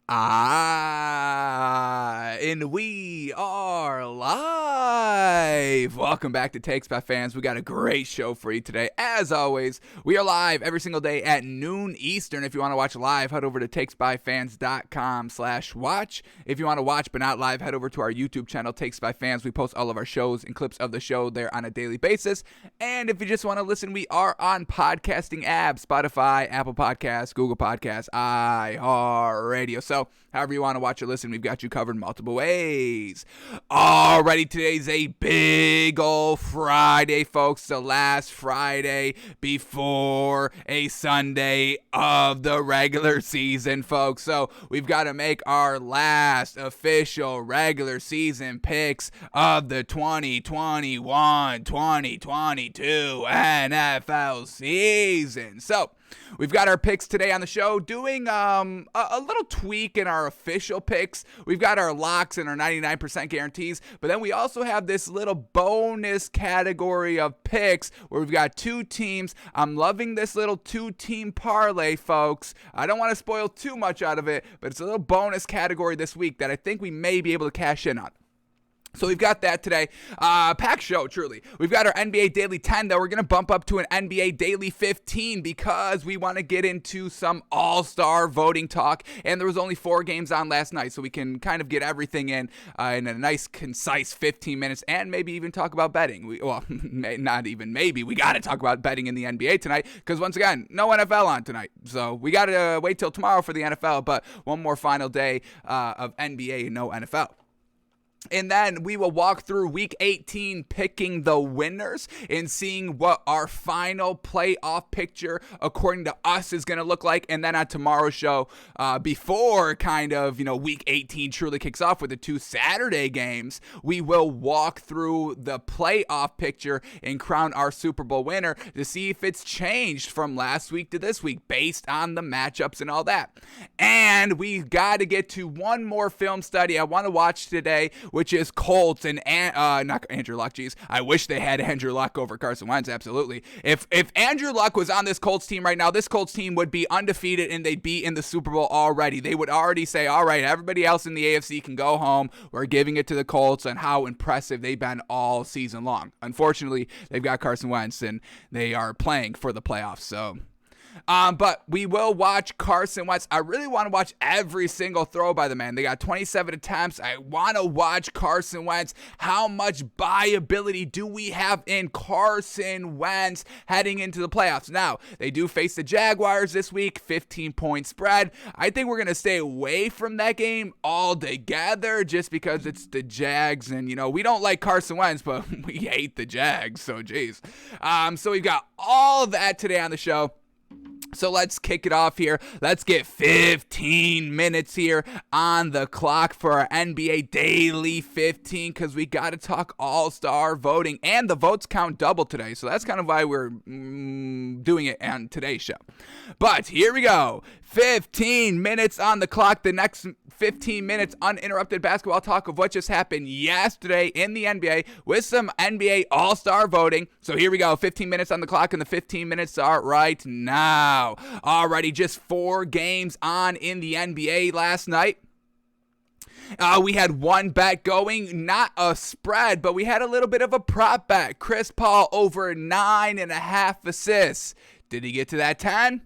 And we are live. Welcome back to Takes by Fans. We got a great show for you today. As always, we are live every single day at noon Eastern. If you want to watch live, head over to takesbyfans.com/watch. If you want to watch but not live, head over to our YouTube channel, Takes by Fans. We post all of our shows and clips of the show there on a daily basis. And if you just want to listen, we are on podcasting apps, Spotify, Apple Podcasts, Google Podcasts, iHeartRadio. So however you want to watch or listen, we've got you covered multiple ways. Alrighty, today's a big old Friday, folks. The last Friday before a Sunday of the regular season, folks. So we've got to make our last official regular season picks of the 2021-2022 NFL season. So we've got our picks today on the show, doing a little tweak in our official picks. We've got our locks and our 99% guarantees, but then we also have this little bonus category of picks where we've got two teams. I'm loving this little two-team parlay, folks. I don't want to spoil too much out of it, but it's a little bonus category this week that I think we may be able to cash in on. So we've got that today. Packed show, truly. We've got our NBA Daily 10 that we're going to bump up to an NBA Daily 15 because we want to get into some all-star voting talk. And there was only 4 games on last night, so we can kind of get everything in a nice, concise 15 minutes and maybe even talk about betting. Not even maybe. We got to talk about betting in the NBA tonight because, once again, no NFL on tonight. So we got to wait till tomorrow for the NFL, but one more final day of NBA and no NFL. And then we will walk through Week 18, picking the winners and seeing what our final playoff picture, according to us, is going to look like. And then on tomorrow's show, before Week 18 truly kicks off with the 2 Saturday games, we will walk through the playoff picture and crown our Super Bowl winner to see if it's changed from last week to this week based on the matchups and all that. And we got to get to one more film study I want to watch today, which is Colts and not Andrew Luck. Geez, I wish they had Andrew Luck over Carson Wentz. Absolutely. If Andrew Luck was on this Colts team right now, this Colts team would be undefeated and they'd be in the Super Bowl already. They would already say, all right, everybody else in the AFC can go home. We're giving it to the Colts and how impressive they've been all season long. Unfortunately, they've got Carson Wentz and they are playing for the playoffs. So but we will watch Carson Wentz. I really want to watch every single throw by the man. They got 27 attempts. I want to watch Carson Wentz. How much buyability do we have in Carson Wentz heading into the playoffs? Now, they do face the Jaguars this week, 15-point spread. I think we're going to stay away from that game altogether just because it's the Jags. And, we don't like Carson Wentz, but we hate the Jags. So, geez. So we've got all that today on the show. So let's kick it off here. Let's get 15 minutes here on the clock for our NBA Daily 15 because we got to talk all-star voting, and the votes count double today. So that's kind of why we're doing it on today's show. But here we go. 15 minutes on the clock. The next 15 minutes uninterrupted basketball talk of what just happened yesterday in the NBA with some NBA all-star voting. So here we go. 15 minutes on the clock, and the 15 minutes start right now. Already just 4 games on in the NBA last night. We had one bet going, not a spread, but we had a little bit of a prop bet. Chris Paul over 9.5 assists. Did he get to that 10?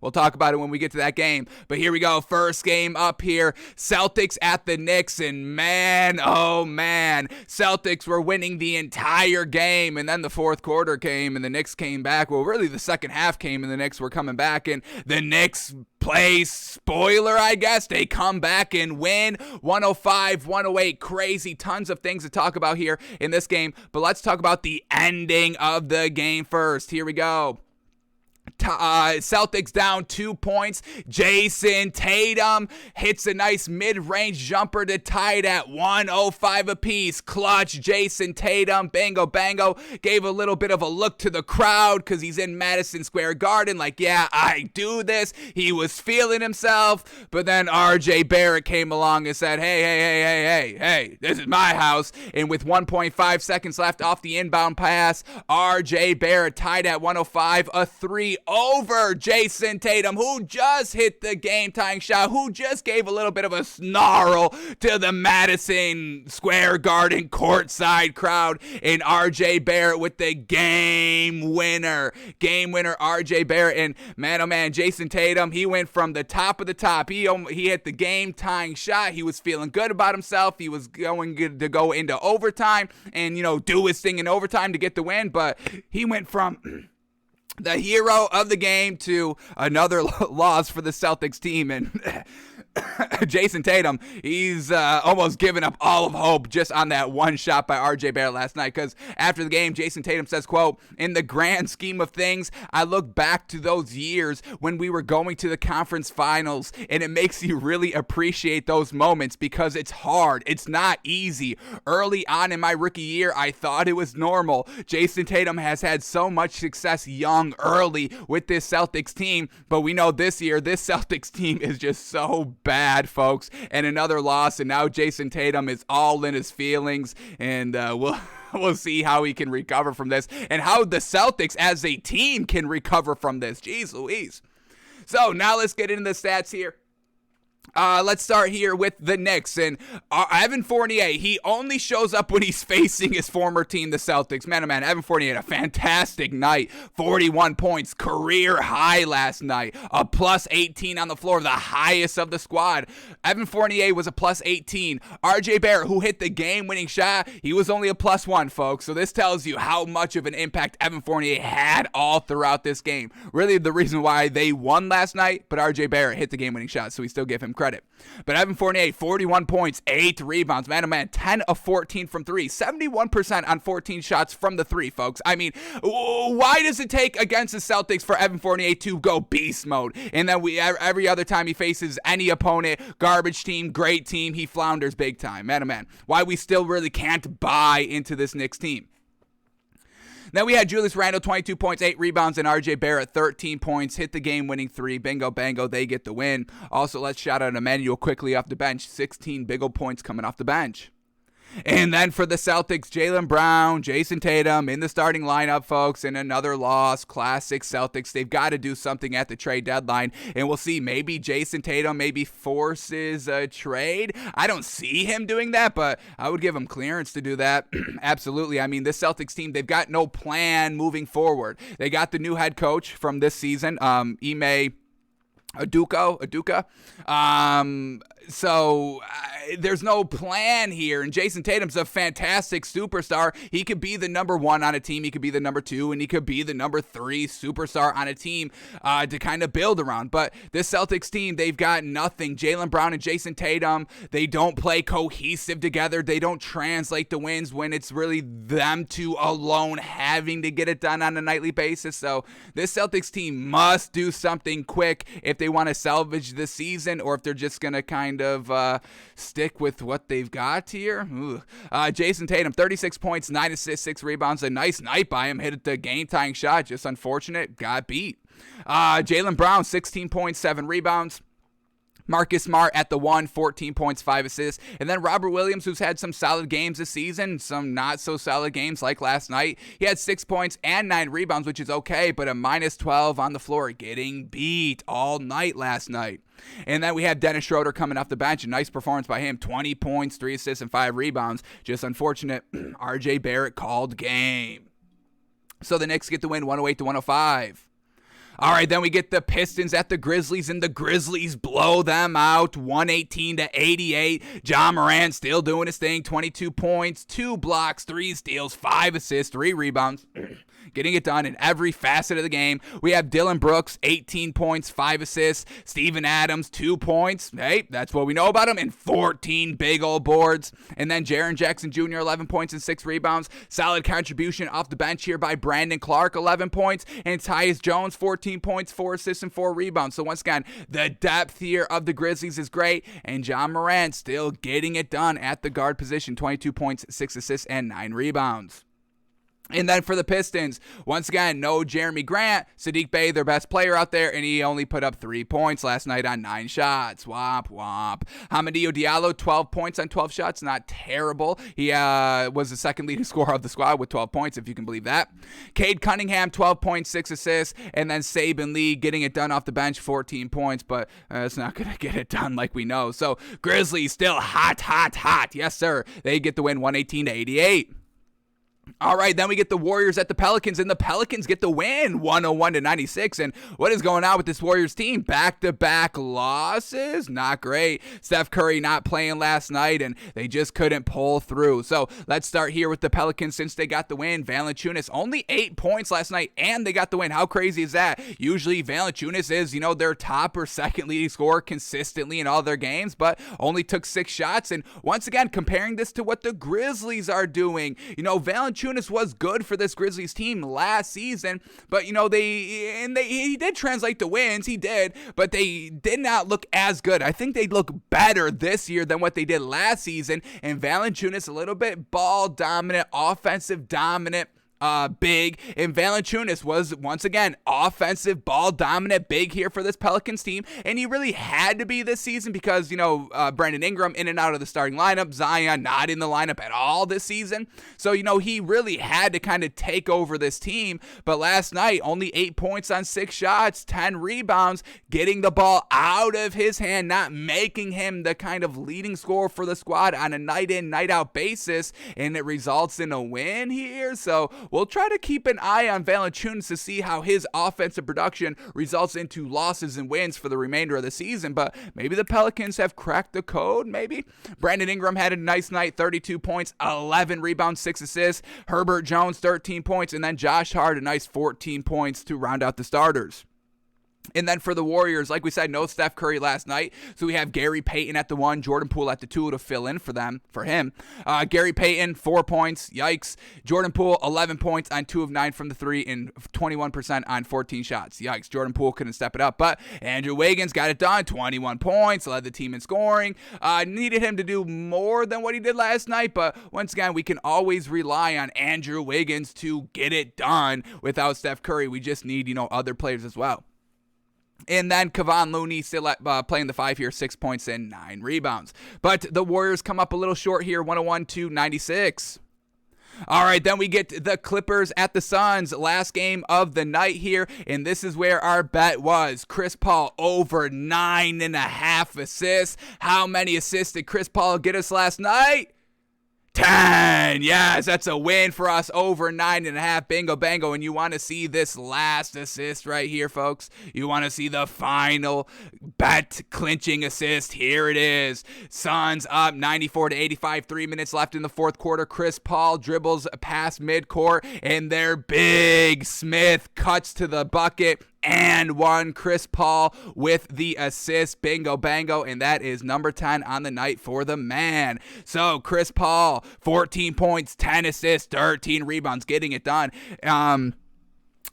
We'll talk about it when we get to that game. But here we go. First game up here. Celtics at the Knicks. And man, oh man. Celtics were winning the entire game. And then the fourth quarter came and the Knicks came back. Well, really the second half came and the Knicks were coming back. And the Knicks play spoiler, I guess. They come back and win 105-108. Crazy. Tons of things to talk about here in this game. But let's talk about the ending of the game first. Here we go. Celtics down 2 points. Jason Tatum hits a nice mid-range jumper to tie it at 105 apiece. Clutch Jason Tatum, bango bango, gave a little bit of a look to the crowd because he's in Madison Square Garden like, yeah, I do this. He was feeling himself, but then RJ Barrett came along and said, hey, this is my house. And with 1.5 seconds left off the inbound pass, RJ Barrett tied at 105, a 3 over Jason Tatum, who just hit the game-tying shot, who just gave a little bit of a snarl to the Madison Square Garden courtside crowd, and RJ Barrett with the game winner. Game winner, RJ Barrett. And man, oh man, Jason Tatum, he went from the top of the top. He hit the game-tying shot. He was feeling good about himself. He was going to go into overtime and, do his thing in overtime to get the win. But he went from the hero of the game to another loss for the Celtics team. And Jason Tatum, he's almost given up all of hope just on that one shot by RJ Barrett last night, because after the game, Jason Tatum says, quote, "In the grand scheme of things, I look back to those years when we were going to the conference finals, and it makes you really appreciate those moments because it's hard. It's not easy. Early on in my rookie year, I thought it was normal. Jason Tatum has had so much success young, early with this Celtics team, but we know this year, this Celtics team is just so bad, folks." And another loss, and now Jason Tatum is all in his feelings, and we'll see how he can recover from this and how the Celtics as a team can recover from this. Jeez Louise. So now let's get into the stats here. Let's start here with the Knicks, and Evan Fournier, he only shows up when he's facing his former team, the Celtics. Man, oh man, Evan Fournier had a fantastic night. 41 points, career high last night. A plus 18 on the floor, the highest of the squad. Evan Fournier was a plus 18. RJ Barrett, who hit the game-winning shot, he was only a plus 1, folks. So this tells you how much of an impact Evan Fournier had all throughout this game. Really the reason why they won last night, but RJ Barrett hit the game-winning shot, so we still give him credit. But Evan Fournier, 41 points, 8 rebounds. Man, oh man, 10 of 14 from 3. 71% on 14 shots from the 3, folks. I mean, why does it take against the Celtics for Evan Fournier to go beast mode? And then every other time he faces any opponent, garbage team, great team, he flounders big time. Man, oh man, why we still really can't buy into this Knicks team. Then we had Julius Randle, 22 points, 8 rebounds, and RJ Barrett, 13 points, hit the game-winning 3. Bingo, bango, they get the win. Also, let's shout out Emmanuel quickly off the bench, 16 big ol' points coming off the bench. And then for the Celtics, Jaylen Brown, Jason Tatum in the starting lineup, folks, and another loss. Classic Celtics. They've got to do something at the trade deadline, and we'll see. Maybe Jason Tatum maybe forces a trade. I don't see him doing that, but I would give him clearance to do that. Absolutely. I mean, this Celtics team, they've got no plan moving forward. They got the new head coach from this season, Ime Udoka. So there's no plan here, and Jason Tatum's a fantastic superstar. He could be the number 1 on a team, he could be the number 2, and he could be the number 3 superstar on a team to kind of build around. But this Celtics team, they've got nothing. Jaylen Brown and Jason Tatum, they don't play cohesive together. They don't translate the wins when it's really them two alone having to get it done on a nightly basis. So this Celtics team must do something quick if they want to salvage the season, or if they're just going to kind of stick with what they've got here. Jason Tatum, 36 points, 9 assists, 6 rebounds. A nice night by him. Hit the game-tying shot. Just unfortunate. Got beat. Jaylen Brown, 16 points, 7 rebounds. Marcus Smart at the 1, 14 points, 5 assists. And then Robert Williams, who's had some solid games this season, some not so solid games like last night. He had 6 points and 9 rebounds, which is okay, but a minus 12 on the floor, getting beat all night last night. And then we have Dennis Schroeder coming off the bench. A nice performance by him. 20 points, 3 assists, and 5 rebounds. Just unfortunate. RJ Barrett called game. So the Knicks get the win, 108-105. All right, then we get the Pistons at the Grizzlies, and the Grizzlies blow them out, 118-88. Ja Morant still doing his thing, 22 points, 2 blocks, 3 steals, 5 assists, 3 rebounds. Getting it done in every facet of the game. We have Dillon Brooks, 18 points, 5 assists. Steven Adams, 2 points. Hey, that's what we know about him. And 14 big old boards. And then Jaren Jackson Jr., 11 points and 6 rebounds. Solid contribution off the bench here by Brandon Clark, 11 points. And Tyus Jones, 14 points, 4 assists, and 4 rebounds. So once again, the depth here of the Grizzlies is great. And Ja Morant still getting it done at the guard position. 22 points, 6 assists, and 9 rebounds. And then for the Pistons, once again, no Jeremy Grant. Sadiq Bey, their best player out there, and he only put up 3 points last night on 9 shots. Womp, womp. Hamidou Diallo, 12 points on 12 shots. Not terrible. He was the second leading scorer of the squad with 12 points, if you can believe that. Cade Cunningham, 12 points, 6 assists. And then Saban Lee getting it done off the bench, 14 points. But it's not going to get it done like we know. So Grizzlies still hot, hot, hot. Yes, sir. They get the win 118-88. All right, then we get the Warriors at the Pelicans, and the Pelicans get the win, 101-96. And what is going on with this Warriors team? Back-to-back losses? Not great. Steph Curry not playing last night, and they just couldn't pull through. So let's start here with the Pelicans since they got the win. Valanciunas, only 8 points last night, and they got the win. How crazy is that? Usually Valanciunas is, their top or second leading scorer consistently in all their games, but only took 6 shots. And once again, comparing this to what the Grizzlies are doing, Valanciunas was good for this Grizzlies team last season, but he did translate to wins, he did, but they did not look as good. I think they look better this year than what they did last season, and Valanciunas a little bit ball dominant, offensive dominant, big, and Valanciunas was once again offensive ball dominant big here for this Pelicans team, and he really had to be this season because Brandon Ingram in and out of the starting lineup, Zion not in the lineup at all this season, so he really had to kind of take over this team. But last night only 8 points on 6 shots, 10 rebounds, getting the ball out of his hand, not making him the kind of leading scorer for the squad on a night in night out basis, and it results in a win here. So we'll try to keep an eye on Valanciunas to see how his offensive production results into losses and wins for the remainder of the season, but maybe the Pelicans have cracked the code, maybe. Brandon Ingram had a nice night, 32 points, 11 rebounds, 6 assists. Herbert Jones, 13 points, and then Josh Hart, a nice 14 points to round out the starters. And then for the Warriors, like we said, no Steph Curry last night. So we have Gary Payton at the 1, Jordan Poole at the 2 to fill in for him. Gary Payton, 4 points. Yikes. Jordan Poole, 11 points on 2 of 9 from the 3 and 21% on 14 shots. Yikes. Jordan Poole couldn't step it up. But Andrew Wiggins got it done. 21 points. Led the team in scoring. Needed him to do more than what he did last night. But once again, we can always rely on Andrew Wiggins to get it done without Steph Curry. We just need, other players as well. And then Kevon Looney still playing the 5 here, 6 points and 9 rebounds. But the Warriors come up a little short here, 101-96. All right, then we get the Clippers at the Suns, last game of the night here, and this is where our bet was. Chris Paul over 9.5 assists. How many assists did Chris Paul get us last night? 10. Yes, that's a win for us, over 9.5. Bingo, bango. And you want to see this last assist right here, folks? You want to see the final bet clinching assist? Here it is. Suns up 94-85. 3 minutes left in the fourth quarter. Chris Paul dribbles past midcourt, and their big Smith cuts to the bucket. And one. Chris Paul with the assist. Bingo, bango. And that is number 10 on the night for the man. So Chris Paul, 14 points, 10 assists, 13 rebounds, getting it done.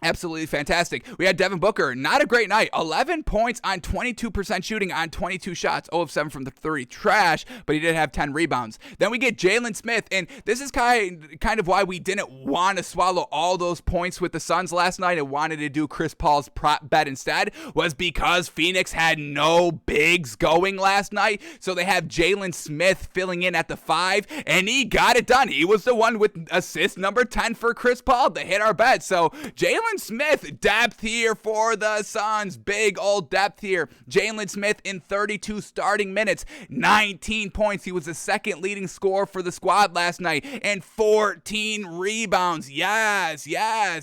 Absolutely fantastic. We had Devin Booker, not a great night. 11 points on 22% shooting on 22 shots. 0 of 7 from the 3. Trash, but he did have 10 rebounds. Then we get Jalen Smith, and this is kind of why we didn't want to swallow all those points with the Suns last night and wanted to do Chris Paul's prop bet instead, was because Phoenix had no bigs going last night. So they have Jalen Smith filling in at the 5, and he got it done. He was the one with assist number 10 for Chris Paul to hit our bet. So Jalen Smith, depth here for the Suns. Big old depth here. Jalen Smith in 32 starting minutes, 19 points. He was the second leading scorer for the squad last night, and 14 rebounds. Yes.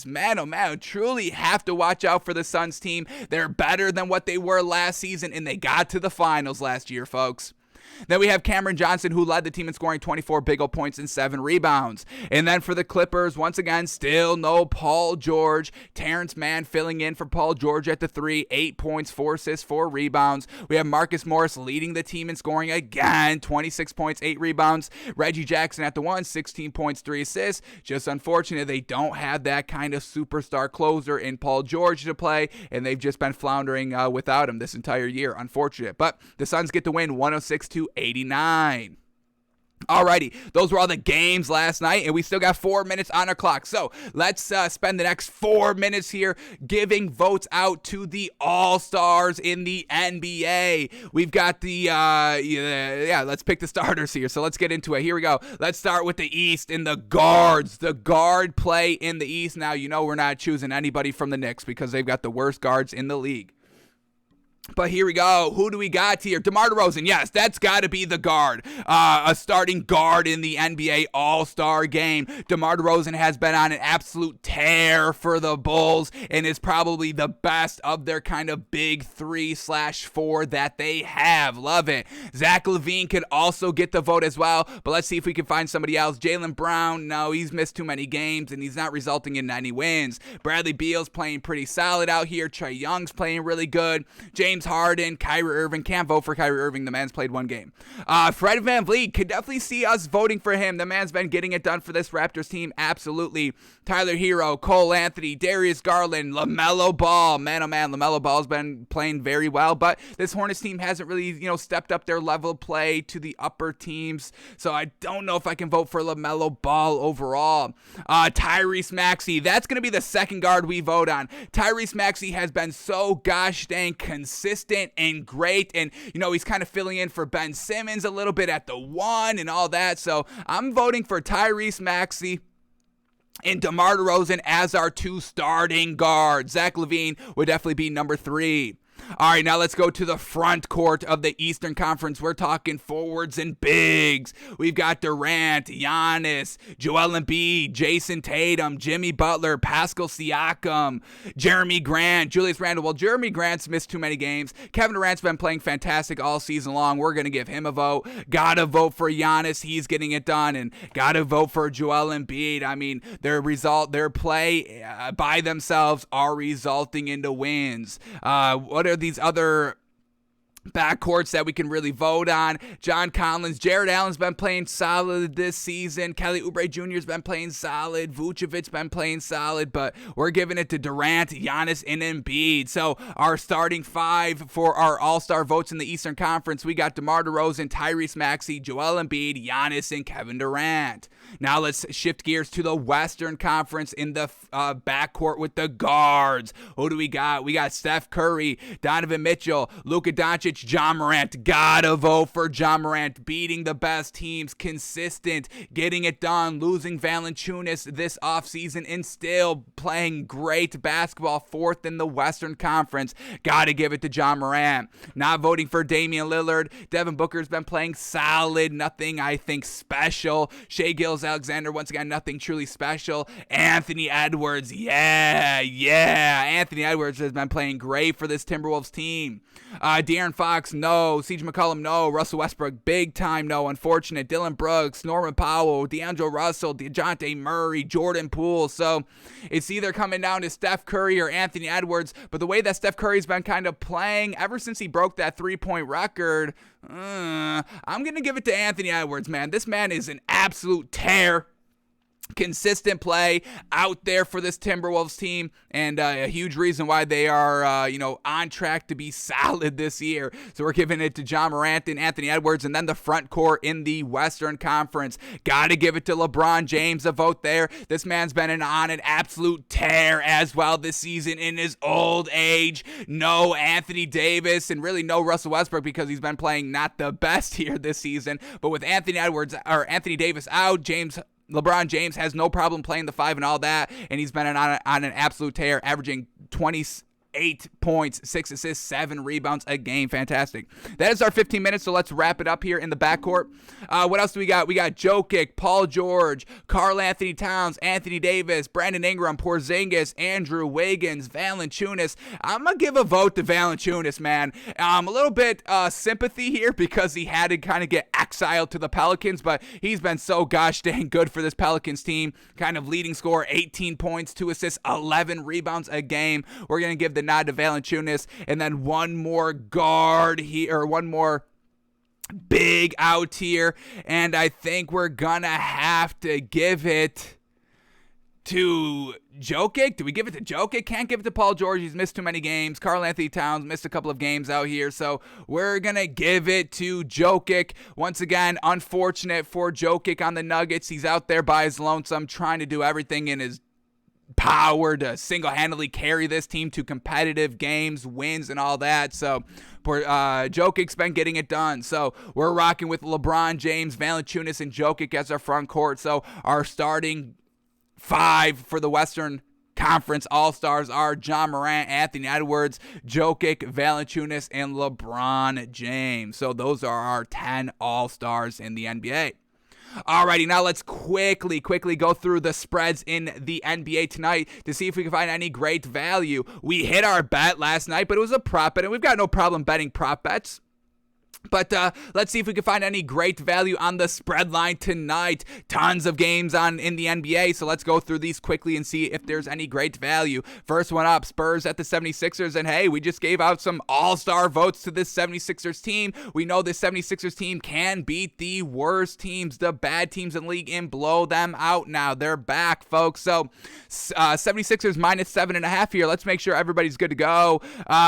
Man, oh man, truly have to watch out for the Suns team. They're better than what they were last season, and they got to the finals last year, folks. Then we have Cameron Johnson, who led the team in scoring 24 big old points and 7 rebounds. And then for the Clippers, once again, still no Paul George. Terrence Mann filling in for Paul George at the 3, 8 points, 4 assists, 4 rebounds. We have Marcus Morris leading the team in scoring again, 26 points, 8 rebounds. Reggie Jackson at the 1, 16 points, 3 assists. Just unfortunate they don't have that kind of superstar closer in Paul George to play, and they've just been floundering without him this entire year. Unfortunate. But the Suns get the win, 106-89. Alrighty, those were all the games last night, and we still got 4 minutes on our clock. So let's spend the next 4 minutes here giving votes out to the All-Stars in the NBA. We've got the, let's pick the starters here. So let's get into it. Here we go. Let's start with the East and the guards. The guard play in the East. Now, we're not choosing anybody from the Knicks because they've got the worst guards in the league. But here we go. Who do we got here? DeMar DeRozan. Yes, that's got to be the guard. A starting guard in the NBA All-Star game. DeMar DeRozan has been on an absolute tear for the Bulls and is probably the best of their kind of big 3/4 that they have. Love it. Zach LaVine could also get the vote as well, but let's see if we can find somebody else. Jaylen Brown, no, he's missed too many games and he's not resulting in any wins. Bradley Beal's playing pretty solid out here. Trae Young's playing really good. James Harden, Kyrie Irving. Can't vote for Kyrie Irving. The man's played one game. Fred VanVleet, could definitely see us voting for him. The man's been getting it done for this Raptors team. Absolutely. Tyler Hero, Cole Anthony, Darius Garland, LaMelo Ball. Man, oh man, LaMelo Ball's been playing very well, but this Hornets team hasn't really, stepped up their level of play to the upper teams, so I don't know if I can vote for LaMelo Ball overall. Tyrese Maxey, that's going to be the second guard we vote on. Tyrese Maxey has been so gosh dang consistent and great, and he's kind of filling in for Ben Simmons a little bit at the 1 and all that, so I'm voting for Tyrese Maxey and DeMar DeRozan as our 2 starting guards. Zach LaVine would definitely be number 3. All right, now let's go to the front court of the Eastern Conference. We're talking forwards and bigs. We've got Durant, Giannis, Joel Embiid, Jason Tatum, Jimmy Butler, Pascal Siakam, Jeremy Grant, Julius Randle. Well, Jeremy Grant's missed too many games. Kevin Durant's been playing fantastic all season long. We're going to give him a vote. Gotta vote for Giannis. He's getting it done. And gotta vote for Joel Embiid. I mean, their play by themselves are resulting into wins. What are these other backcourts that we can really vote on? John Collins, Jared Allen's been playing solid this season. Kelly Oubre Jr.'s been playing solid. Vucevic's been playing solid, but we're giving it to Durant, Giannis, and Embiid. So our starting 5 for our all-star votes in the Eastern Conference, we got DeMar DeRozan, Tyrese Maxey, Joel Embiid, Giannis, and Kevin Durant. Now let's shift gears to the Western Conference in the backcourt with the guards. Who do we got? We got Steph Curry, Donovan Mitchell, Luka Doncic, Ja Morant. Gotta vote for Ja Morant. Beating the best teams, consistent, getting it done, losing Valanciunas this offseason, and still playing great basketball, 4th in the Western Conference. Gotta give it to Ja Morant. Not voting for Damian Lillard. Devin Booker's been playing solid. Nothing, I think, special. Shai Gilgeous-Alexander, once again, nothing truly special. Anthony Edwards, yeah. Anthony Edwards has been playing great for this Timberwolves team. De'Aaron Fox, no. CJ McCollum, no. Russell Westbrook, big time, no. Unfortunate. Dillon Brooks, Norman Powell, D'Angelo Russell, DeJounte Murray, Jordan Poole. So it's either coming down to Steph Curry or Anthony Edwards. But the way that Steph Curry's been kind of playing ever since he broke that 3-point record, I'm going to give it to Anthony Edwards, man. This man is an absolute tear. Consistent play out there for this Timberwolves team, and a huge reason why they are, on track to be solid this year. So we're giving it to Ja Morant and Anthony Edwards, and then the front court in the Western Conference. Got to give it to LeBron James, a vote there. This man's been on an absolute tear as well this season in his old age. No Anthony Davis, and really no Russell Westbrook because he's been playing not the best here this season. But with Anthony Davis out, LeBron James has no problem playing the 5 and all that, and he's been on an absolute tear, averaging 28 points, 6 assists, 7 rebounds a game. Fantastic. That is our 15 minutes, so let's wrap it up here in the backcourt. What else do we got? We got Jokic, Paul George, Karl Anthony Towns, Anthony Davis, Brandon Ingram, Porzingis, Andrew Wiggins, Valanciunas. I'm going to give a vote to Valanciunas, man. A little bit sympathy here because he had to kind of get exiled to the Pelicans, but he's been so gosh dang good for this Pelicans team. Kind of leading scorer, 18 points, 2 assists, 11 rebounds a game. We're going to give the nod to Valanciunas, and then one more guard here, or one more big out here, and I think we're gonna have to give it to Jokic? Do we give it to Jokic? Can't give it to Paul George. He's missed too many games. Karl-Anthony Towns missed a couple of games out here. So we're going to give it to Jokic. Once again, unfortunate for Jokic on the Nuggets. He's out there by his lonesome trying to do everything in his power to single-handedly carry this team to competitive games, wins, and all that. So Jokic's been getting it done. So we're rocking with LeBron James, Valanciunas, and Jokic as our front court. So our starting 5 for the Western Conference All-Stars are John Morant, Anthony Edwards, Jokic, Valanciunas, and LeBron James. So those are our 10 All-Stars in the NBA. Alrighty, now let's quickly go through the spreads in the NBA tonight to see if we can find any great value. We hit our bet last night, but it was a prop bet, and we've got no problem betting prop bets. But let's see if we can find any great value on the spread line tonight. Tons of games in the NBA, so let's go through these quickly and see if there's any great value. First one up, Spurs at the 76ers, and hey, we just gave out some all-star votes to this 76ers team. We know this 76ers team can beat the worst teams, the bad teams in the league, and blow them out now. They're back, folks. So 76ers minus 7.5 here. Let's make sure everybody's good to go.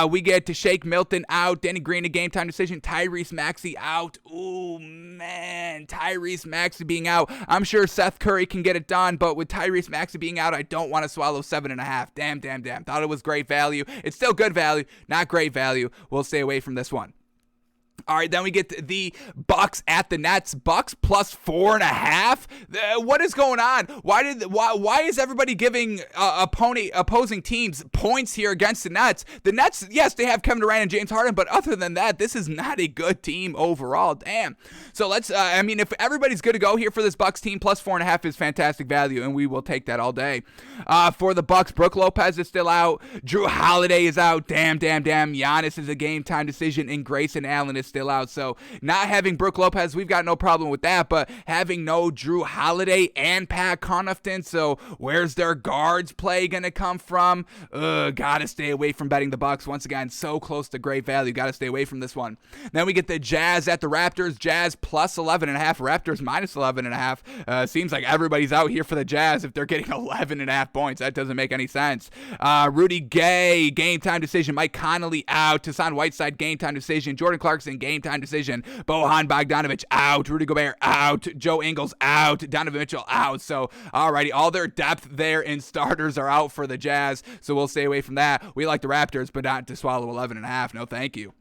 We get to Shake Milton out, Danny Green a game time decision, Tyrese Maxey out. Ooh, man. Tyrese Maxey being out. I'm sure Seth Curry can get it done, but with Tyrese Maxey being out, I don't want to swallow 7.5. Damn. Thought it was great value. It's still good value, not great value. We'll stay away from this one. All right, then we get the Bucks at the Nets. Bucks plus 4.5. What is going on? Why is everybody giving opposing teams points here against the Nets? The Nets, yes, they have Kevin Durant and James Harden, but other than that, this is not a good team overall. Damn. So let's. If everybody's good to go here for this Bucks team, plus 4.5 is fantastic value, and we will take that all day. For the Bucks, Brook Lopez is still out. Drew Holiday is out. Damn. Giannis is a game time decision, and Grayson Allen is still out. So not having Brook Lopez, we've got no problem with that, but having no Drew Holiday and Pat Connaughton, so where's their guards play gonna come from? Gotta stay away from betting the Bucks. Once again, so close to great value. Gotta stay away from this one. Then we get the Jazz at the Raptors. Jazz plus 11.5. Raptors minus 11.5. Seems like everybody's out here for the Jazz if they're getting 11.5 points. That doesn't make any sense. Rudy Gay, game time decision. Mike Conley out. Hassan Whiteside, game time decision. Jordan Clarkson, game time decision. Bojan Bogdanovic out. Rudy Gobert out. Joe Ingles out. Donovan Mitchell out. So, alrighty, all their depth there in starters are out for the Jazz. So we'll stay away from that. We like the Raptors, but not to swallow 11.5. No, thank you.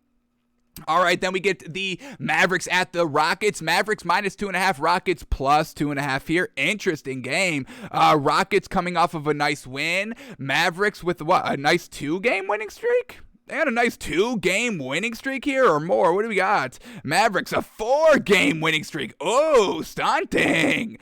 All right, then we get the Mavericks at the Rockets. Mavericks minus 2.5, Rockets plus 2.5 here. Interesting game. Rockets coming off of a nice win. Mavericks with what? A nice 2-game winning streak? They had a nice 2-game winning streak here or more. What do we got? Mavericks, a 4-game winning streak. Oh, stunting.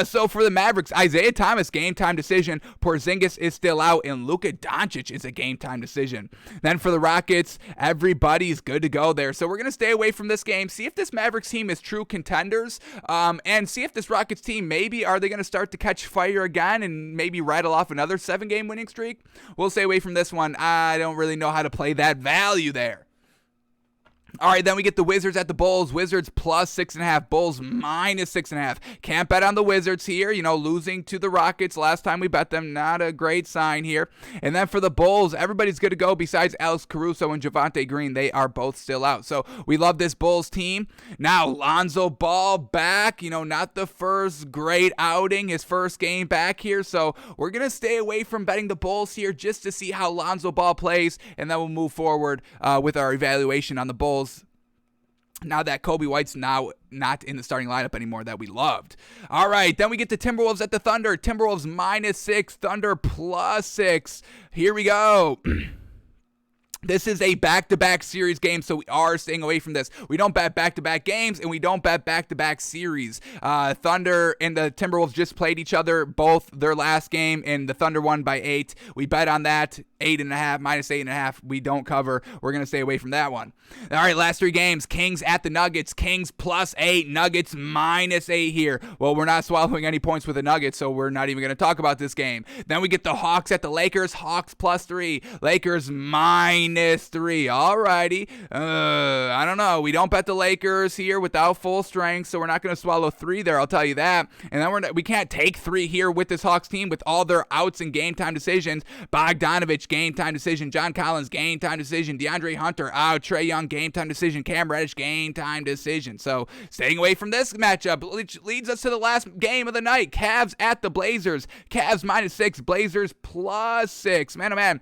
So for the Mavericks, Isaiah Thomas, game time decision. Porzingis is still out, and Luka Doncic is a game time decision. Then for the Rockets, everybody's good to go there. So we're going to stay away from this game, see if this Mavericks team is true contenders, and see if this Rockets team, maybe are they going to start to catch fire again and maybe rattle off another 7-game winning streak? We'll stay away from this one. I don't really know how to play that value there. All right, then we get the Wizards at the Bulls. Wizards plus 6.5. Bulls minus 6.5. Can't bet on the Wizards here. Losing to the Rockets last time we bet them. Not a great sign here. And then for the Bulls, everybody's good to go besides Alex Caruso and Javonte Green. They are both still out. So we love this Bulls team. Now, Lonzo Ball back. Not the first great outing. His first game back here. So we're going to stay away from betting the Bulls here just to see how Lonzo Ball plays. And then we'll move forward with our evaluation on the Bulls. Now that Kobe White's now not in the starting lineup anymore that we loved. All right, then we get the Timberwolves at the Thunder. Timberwolves minus 6, Thunder plus 6. Here we go. This is a back-to-back series game, so we are staying away from this. We don't bet back-to-back games, and we don't bet back-to-back series. Thunder and the Timberwolves just played each other, both their last game, and the Thunder won by 8. We bet on that. 8.5, -8.5. We don't cover. We're going to stay away from that one. All right, last 3 games. Kings at the Nuggets. Kings +8. Nuggets -8 here. Well, we're not swallowing any points with the Nuggets, so we're not even going to talk about this game. Then we get the Hawks at the Lakers. Hawks +3. Lakers -3. All righty. I don't know. We don't bet the Lakers here without full strength, so we're not going to swallow 3 there, I'll tell you that. And then we can't take 3 here with this Hawks team with all their outs and game time decisions. Bogdanovich, game time decision. John Collins, game time decision. DeAndre Hunter out. Trae Young, game time decision. Cam Reddish, game time decision. So staying away from this matchup, which leads us to the last game of the night. Cavs at the Blazers. Cavs -6. Blazers +6. Man, oh man.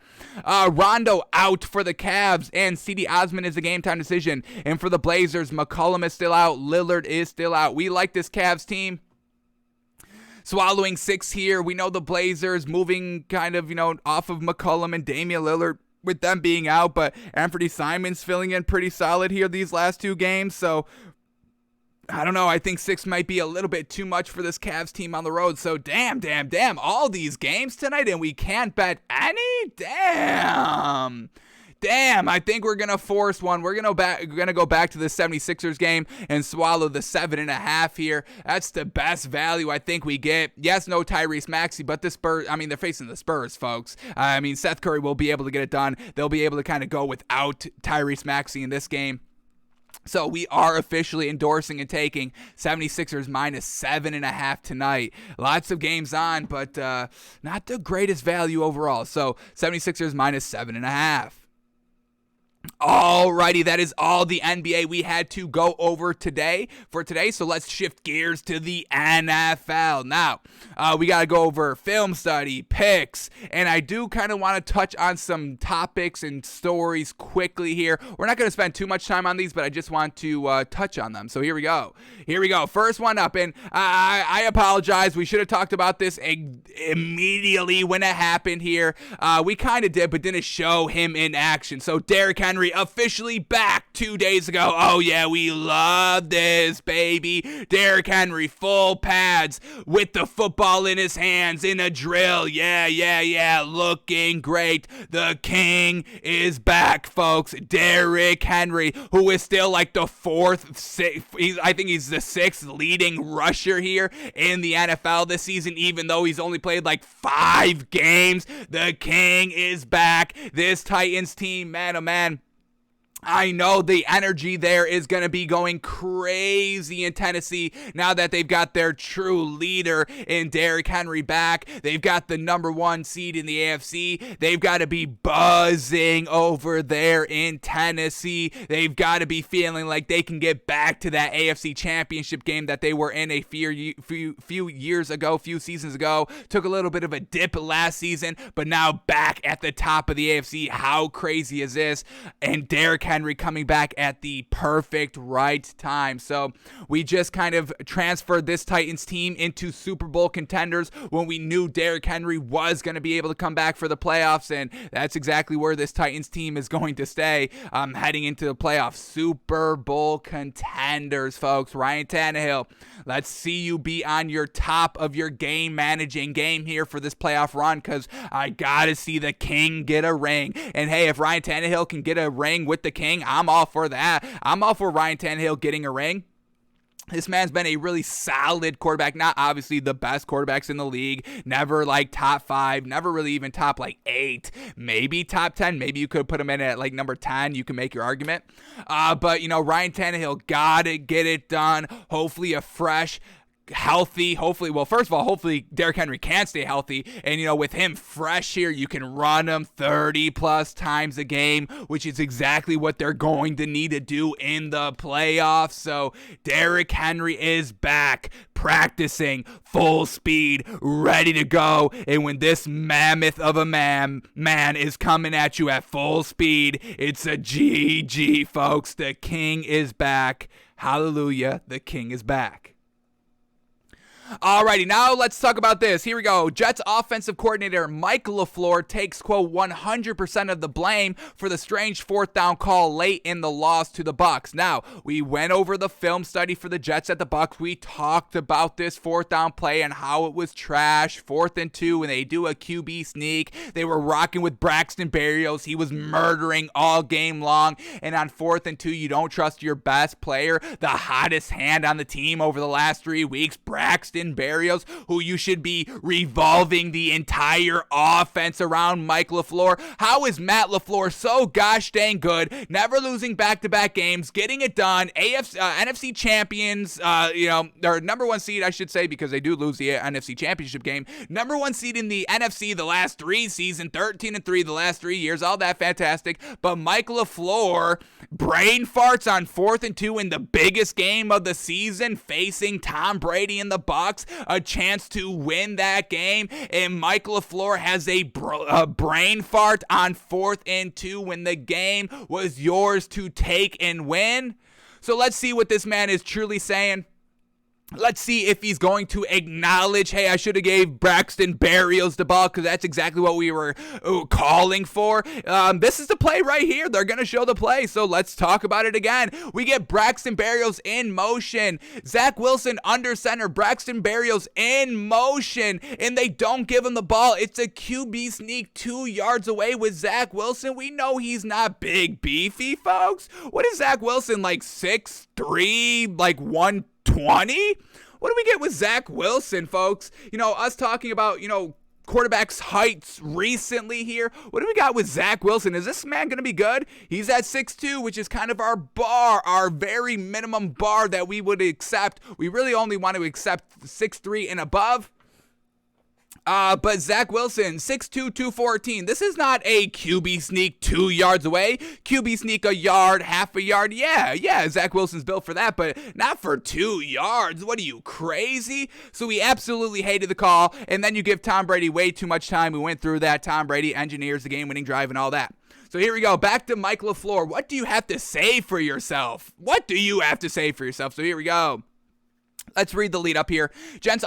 Rondo out for the Cavs, and C.D. Osman is a game time decision. And for the Blazers, McCollum is still out. Lillard is still out. We like this Cavs team. Swallowing 6 here. We know the Blazers moving kind of, off of McCollum and Damian Lillard with them being out, but Anthony Simons filling in pretty solid here these last 2 games. So I don't know. I think 6 might be a little bit too much for this Cavs team on the road. So damn. All these games tonight and we can't bet any? Damn, I think we're going to force one. We're going to go back to the 76ers game and swallow the 7.5 here. That's the best value I think we get. Yes, no Tyrese Maxey, but the Spurs, they're facing the Spurs, folks. Seth Curry will be able to get it done. They'll be able to kind of go without Tyrese Maxey in this game. So we are officially endorsing and taking 76ers -7.5 tonight. Lots of games on, but not the greatest value overall. So 76ers -7.5. Alrighty, that is all the NBA we had to go over today. So let's shift gears to the NFL. Now, we got to go over film study, picks, and I do kind of want to touch on some topics and stories quickly here. We're not going to spend too much time on these, but I just want to touch on them. So here we go. First one up, and I apologize. We should have talked about this immediately when it happened here. We kind of did, but didn't show him in action. So Derrick Henry officially back 2 days ago. Oh yeah, we love this, baby. Derrick Henry, full pads with the football in his hands in a drill. Yeah, looking great. The king is back, folks. Derrick Henry, who is still like the I think he's the 6th leading rusher here in the NFL this season, even though he's only played like 5 games. The king is back. This Titans team, man, oh man, I know the energy there is going to be going crazy in Tennessee now that they've got their true leader in Derrick Henry back. They've got the number 1 seed in the AFC. They've got to be buzzing over there in Tennessee. They've got to be feeling like they can get back to that AFC championship game that they were in a few seasons ago. Took a little bit of a dip last season, but now back at the top of the AFC. How crazy is this? And Derrick Henry coming back at the perfect right time. So we just kind of transferred this Titans team into Super Bowl contenders when we knew Derrick Henry was going to be able to come back for the playoffs, and that's exactly where this Titans team is going to stay heading into the playoffs. Super Bowl contenders, folks. Ryan Tannehill, let's see you be on your top of your game managing game here for this playoff run, because I got to see the king get a ring. And hey, if Ryan Tannehill can get a ring with the king, I'm all for that. I'm all for Ryan Tannehill getting a ring. This man's been a really solid quarterback, not obviously the best quarterbacks in the league, never like top 5, never really even top like 8, maybe top 10, maybe you could put him in at like number 10, you can make your argument. But Ryan Tannehill gotta get it done, hopefully a fresh, healthy, hopefully Derrick Henry can stay healthy, and with him fresh here, you can run him 30 plus times a game, which is exactly what they're going to need to do in the playoffs. So Derrick Henry is back, practicing full speed, ready to go, and when this mammoth of a man is coming at you at full speed, it's a GG, folks. The king is back. Hallelujah, the king is back. Alrighty, now let's talk about this. Here we go. Jets offensive coordinator Mike LaFleur takes, quote, 100% of the blame for the strange fourth down call late in the loss to the Bucs. Now, we went over the film study for the Jets at the Bucs. We talked about this fourth down play and how it was trash. 4th and 2 when they do a QB sneak. They were rocking with Braxton Berrios. He was murdering all game long. And on 4th and 2, you don't trust your best player, the hottest hand on the team over the last 3 weeks, Braxton Berrios, who you should be revolving the entire offense around Mike LaFleur. How is Matt LaFleur so gosh dang good, never losing back-to-back games, getting it done, NFC champions, their number one seed, I should say, because they do lose the NFC championship game, number one seed in the NFC the last 3 seasons, 13-3 the last 3 years, all that fantastic, but Mike LaFleur brain farts on 4th and 2 in the biggest game of the season, facing Tom Brady and the Bucs, a chance to win that game, and Mike LaFleur has a brain fart on 4th and 2 when the game was yours to take and win. So let's see what this man is truly saying. Let's see if he's going to acknowledge, hey, I should have gave Braxton Berrios the ball, because that's exactly what we were calling for. This is the play right here. They're going to show the play, so let's talk about it again. We get Braxton Berrios in motion. Zach Wilson under center. Braxton Berrios in motion, and they don't give him the ball. It's a QB sneak 2 yards away with Zach Wilson. We know he's not big, beefy, folks. What is Zach Wilson, like 6'3", like 120? What do we get with Zach Wilson, folks? Us talking about, quarterbacks' heights recently here. What do we got with Zach Wilson? Is this man going to be good? He's at 6'2", which is kind of our bar, our very minimum bar that we would accept. We really only want to accept 6'3" and above. But Zach Wilson, 6'2", 214. This is not a QB sneak 2 yards away. QB sneak a yard, half a yard. Yeah, Zach Wilson's built for that, but not for 2 yards. What are you, crazy? So we absolutely hated the call, and then you give Tom Brady way too much time. We went through that. Tom Brady engineers the game-winning drive and all that. So here we go. Back to Mike LaFleur. What do you have to say for yourself? So here we go. Let's read the lead up here. Jets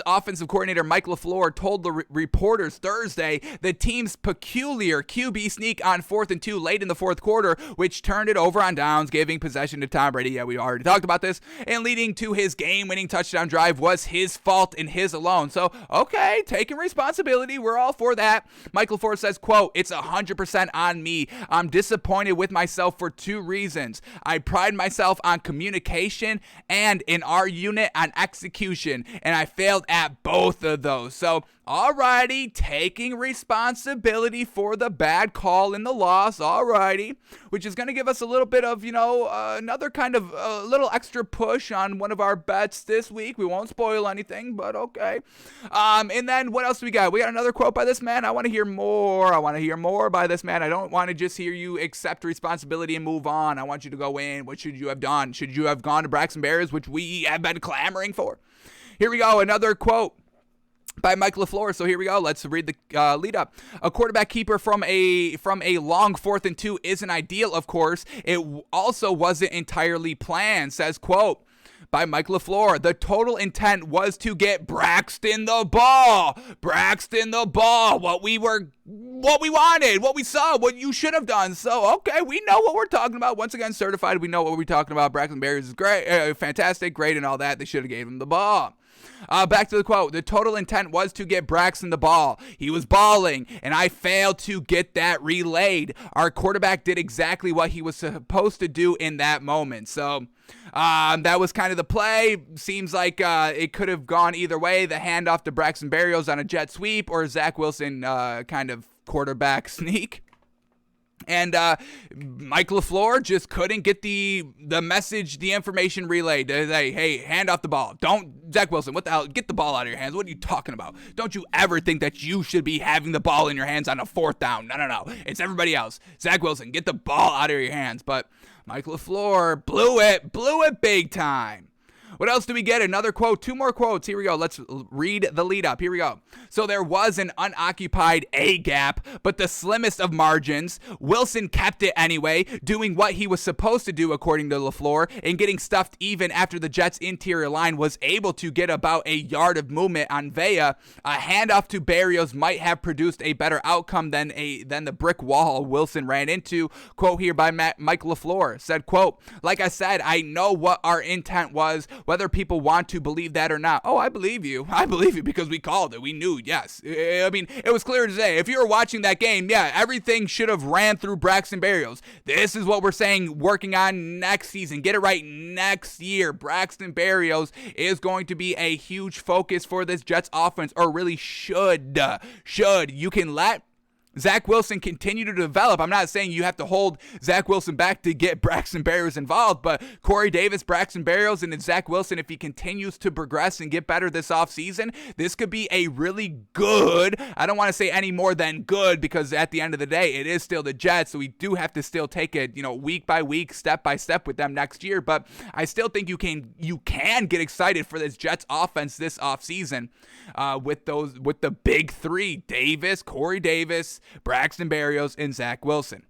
offensive coordinator Mike LaFleur told the reporters Thursday the team's peculiar QB sneak on 4th and 2 late in the fourth quarter, which turned it over on downs, giving possession to Tom Brady. Yeah, we already talked about this. And leading to his game-winning touchdown drive was his fault and his alone. So, okay, taking responsibility. We're all for that. Mike LaFleur says, quote, "It's 100% on me. I'm disappointed with myself for 2 reasons. I pride myself on communication and in our unit on execution, and I failed at both of those." So, alrighty, taking responsibility for the bad call in the loss, alrighty, which is going to give us a little bit of, another kind of little extra push on one of our bets this week. We won't spoil anything, but okay. And then what else do we got? We got another quote by this man. I want to hear more by this man. I don't want to just hear you accept responsibility and move on. I want you to go in. What should you have done? Should you have gone to Braxton Berrios, which we have been clamoring for? Here we go. Another quote by Mike LaFleur. So here we go. Let's read the lead up. A quarterback keeper from a long 4th and 2 isn't ideal, of course. It also wasn't entirely planned, says, quote, by Mike LaFleur. The total intent was to get Braxton the ball. What we wanted, what we saw, what you should have done. So, okay, we know what we're talking about. Once again, certified. We know what we're talking about. Braxton Berrios is great, fantastic, great, and all that. They should have gave him the ball. Back to the quote. The total intent was to get Braxton the ball. He was balling, and I failed to get that relayed. Our quarterback did exactly what he was supposed to do in that moment. So that was kind of the play. Seems like it could have gone either way. The handoff to Braxton Berrios on a jet sweep, or Zach Wilson kind of quarterback sneak. And Mike LaFleur just couldn't get the message, the information relayed. Hey, hand off the ball. Zach Wilson, what the hell? Get the ball out of your hands. What are you talking about? Don't you ever think that you should be having the ball in your hands on a 4th down. No. It's everybody else. Zach Wilson, get the ball out of your hands. But Mike LaFleur blew it big time. What else do we get? Another quote, 2 more quotes. Here we go. Let's read the lead up. Here we go. So there was an unoccupied A gap, but the slimmest of margins. Wilson kept it anyway, doing what he was supposed to do according to LaFleur, and getting stuffed even after the Jets' interior line was able to get about a yard of movement on Vea. A handoff to Berrios might have produced a better outcome than the brick wall Wilson ran into. Quote here by Mike LaFleur said, quote, like I said, I know what our intent was, whether people want to believe that or not. Oh, I believe you. I believe you because we called it. We knew, yes. I mean, it was clear to say, if you were watching that game, yeah, everything should have ran through Braxton Berrios. This is what we're saying, working on next season. Get it right next year. Braxton Berrios is going to be a huge focus for this Jets offense, or really should. You can let Zach Wilson continue to develop. I'm not saying you have to hold Zach Wilson back to get Braxton Berrios involved, but Corey Davis, Braxton Berrios, and Zach Wilson, if he continues to progress and get better this offseason, this could be a really good, I don't want to say any more than good, because at the end of the day, it is still the Jets, so we do have to still take it, week by week, step by step with them next year, but I still think you can get excited for this Jets offense this offseason with the big three, Davis, Corey Davis, Braxton Berrios, and Zach Wilson.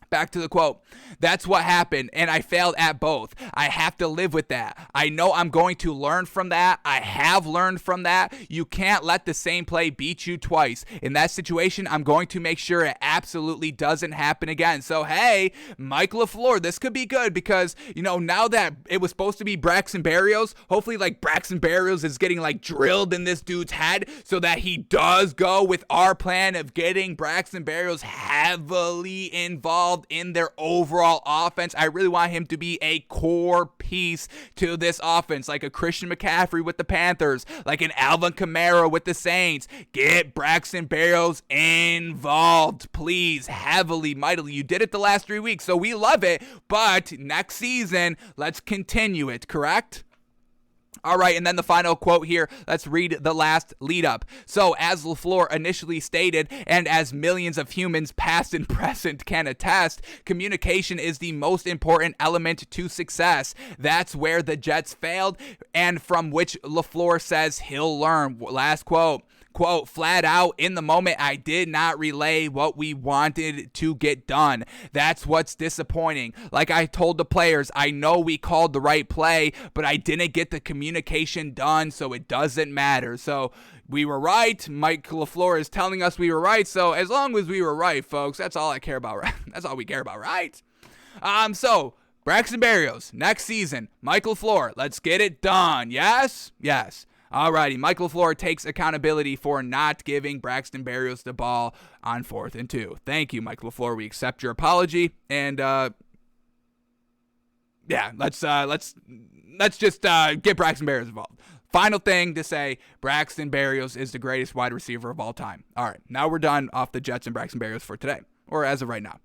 Back to the quote. That's what happened, and I failed at both. I have to live with that. I know I'm going to learn from that. I have learned from that. You can't let the same play beat you twice. In that situation, I'm going to make sure it absolutely doesn't happen again. So, hey, Mike LaFleur, this could be good because, now that it was supposed to be Braxton Berrios, hopefully, Braxton Berrios is getting, drilled in this dude's head so that he does go with our plan of getting Braxton Berrios heavily involved in their overall offense. I really want him to be a core piece to this offense, like a Christian McCaffrey with the Panthers, like an Alvin Kamara with the Saints. Get Braxton Berrios involved, please, heavily, mightily. You did it the last 3 weeks, so we love it, but next season, let's continue it, correct? All right, and then the final quote here. Let's read the last lead up. So, as LaFleur initially stated, and as millions of humans past and present can attest, communication is the most important element to success. That's where the Jets failed, and from which LaFleur says he'll learn. Last quote. Quote, flat out, in the moment, I did not relay what we wanted to get done. That's what's disappointing. Like I told the players, I know we called the right play, but I didn't get the communication done, so it doesn't matter. So we were right. Mike LaFleur is telling us we were right. So as long as we were right, folks, that's all I care about. Right? That's all we care about, right? So Braxton Berrios, next season, Mike LaFleur, let's get it done. Yes? Yes. Alrighty, Mike LaFleur takes accountability for not giving Braxton Berrios the ball on 4th and 2. Thank you, Mike LaFleur. We accept your apology, and let's just get Braxton Berrios involved. Final thing to say, Braxton Berrios is the greatest wide receiver of all time. All right, now we're done off the Jets and Braxton Berrios for today, or as of right now.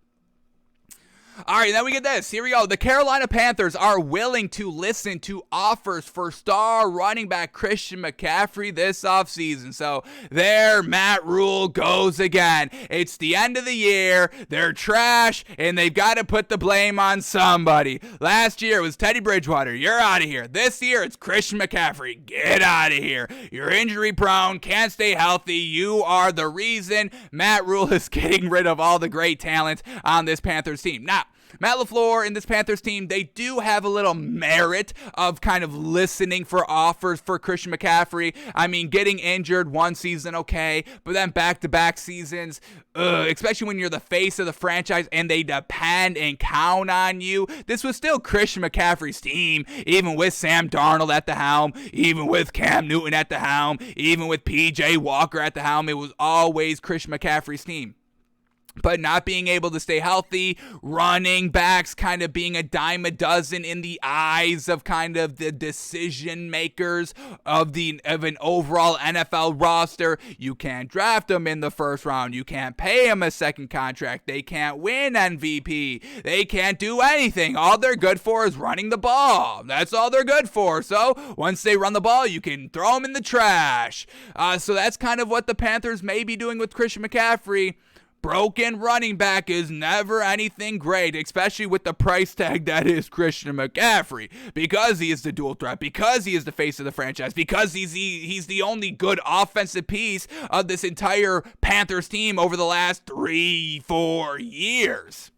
All right, then we get this. Here we go. The Carolina Panthers are willing to listen to offers for star running back Christian McCaffrey this offseason. So there Matt Rule goes again. It's the end of the year. They're trash, and they've got to put the blame on somebody. Last year it was Teddy Bridgewater. You're out of here. This year it's Christian McCaffrey. Get out of here. You're injury prone, can't stay healthy. You are the reason Matt Rule is getting rid of all the great talent on this Panthers team. Now, Matt LaFleur and this Panthers team, they do have a little merit of kind of listening for offers for Christian McCaffrey. I mean, getting injured one season, okay, but then back-to-back seasons, especially when you're the face of the franchise and they depend and count on you. This was still Christian McCaffrey's team, even with Sam Darnold at the helm, even with Cam Newton at the helm, even with P.J. Walker at the helm. It was always Christian McCaffrey's team. But not being able to stay healthy, running backs kind of being a dime a dozen in the eyes of kind of the decision makers of an overall NFL roster. You can't draft them in the first round. You can't pay them a second contract. They can't win MVP. They can't do anything. All they're good for is running the ball. That's all they're good for. So once they run the ball, you can throw them in the trash. So that's kind of what the Panthers may be doing with Christian McCaffrey. broken running back is never anything great, especially with the price tag that is Christian McCaffrey, because he is the dual threat, because he is the face of the franchise, because he's the only good offensive piece of this entire Panthers team over the last 3-4 years.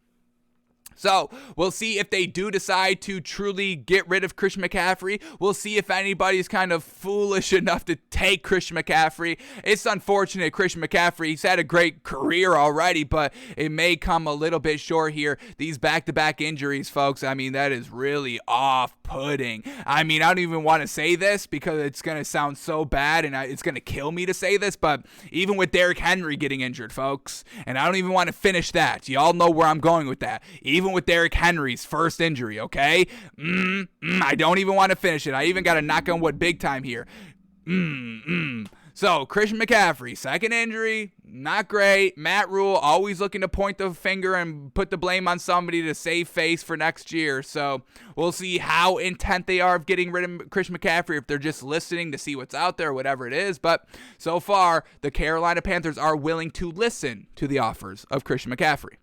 So we'll see if they do decide to truly get rid of Christian McCaffrey. We'll see if anybody's kind of foolish enough to take Christian McCaffrey. It's unfortunate Christian McCaffrey, he's had a great career already, but it may come a little bit short here. These back-to-back injuries, folks, I mean, that is really off-putting. I mean, I don't even want to say this because it's going to sound so bad and it's going to kill me to say this, but even with Derrick Henry getting injured, folks, and I don't even want to finish that. You all know where I'm going with that. Even with Derrick Henry's first injury, okay? I don't even want to finish it. I even got to knock on wood big time here. So, Christian McCaffrey, second injury, not great. Matt Rule always looking to point the finger and put the blame on somebody to save face for next year. So, we'll see how intent they are of getting rid of Christian McCaffrey, if they're just listening to see what's out there, whatever it is. But so far, the Carolina Panthers are willing to listen to the offers of Christian McCaffrey.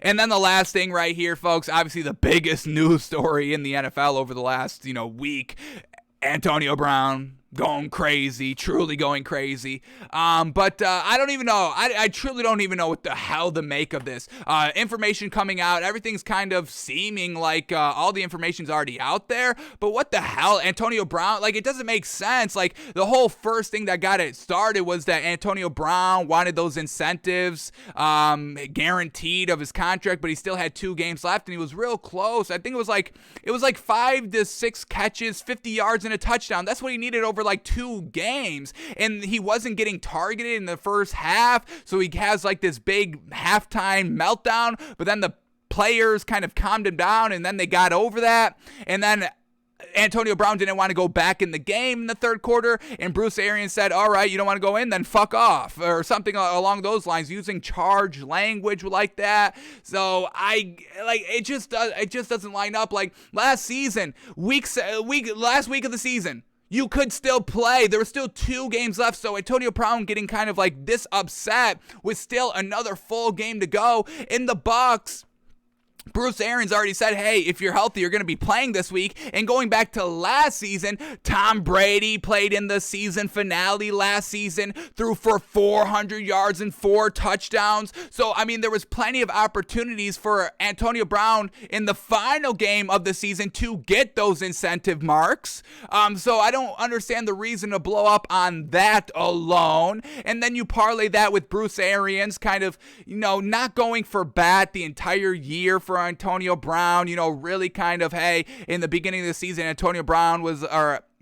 And then the last thing right here, folks, obviously the biggest news story in the NFL over the last, week, Antonio Brown going crazy, truly going crazy. But I don't even know. I truly don't even know what the hell to make of this. Information coming out, everything's kind of seeming like all the information's already out there. But what the hell? Antonio Brown, like, it doesn't make sense. Like, the whole first thing that got it started was that Antonio Brown wanted those incentives guaranteed of his contract, but he still had 2 games left, and he was real close. I think it was like 5 to 6 catches, 50 yards, and a touchdown. That's what he needed over like 2 games, and he wasn't getting targeted in the first half, so he has like this big halftime meltdown, but then the players kind of calmed him down, and then they got over that, and then Antonio Brown didn't want to go back in the game in the third quarter, and Bruce Arians said, all right, you don't want to go in, then fuck off, or something along those lines, using charged language like that. So it just doesn't line up. Like last week of the season, you could still play. There were still 2 games left, so Antonio Brown getting kind of like this upset with still another full game to go in the Bucs. Bruce Arians already said, hey, if you're healthy, you're going to be playing this week. And going back to last season, Tom Brady played in the season finale last season, threw for 400 yards and 4 touchdowns. So, I mean, there was plenty of opportunities for Antonio Brown in the final game of the season to get those incentive marks. So I don't understand the reason to blow up on that alone. And then you parlay that with Bruce Arians kind of, not going for bat the entire year for Antonio Brown, really kind of, hey, in the beginning of the season,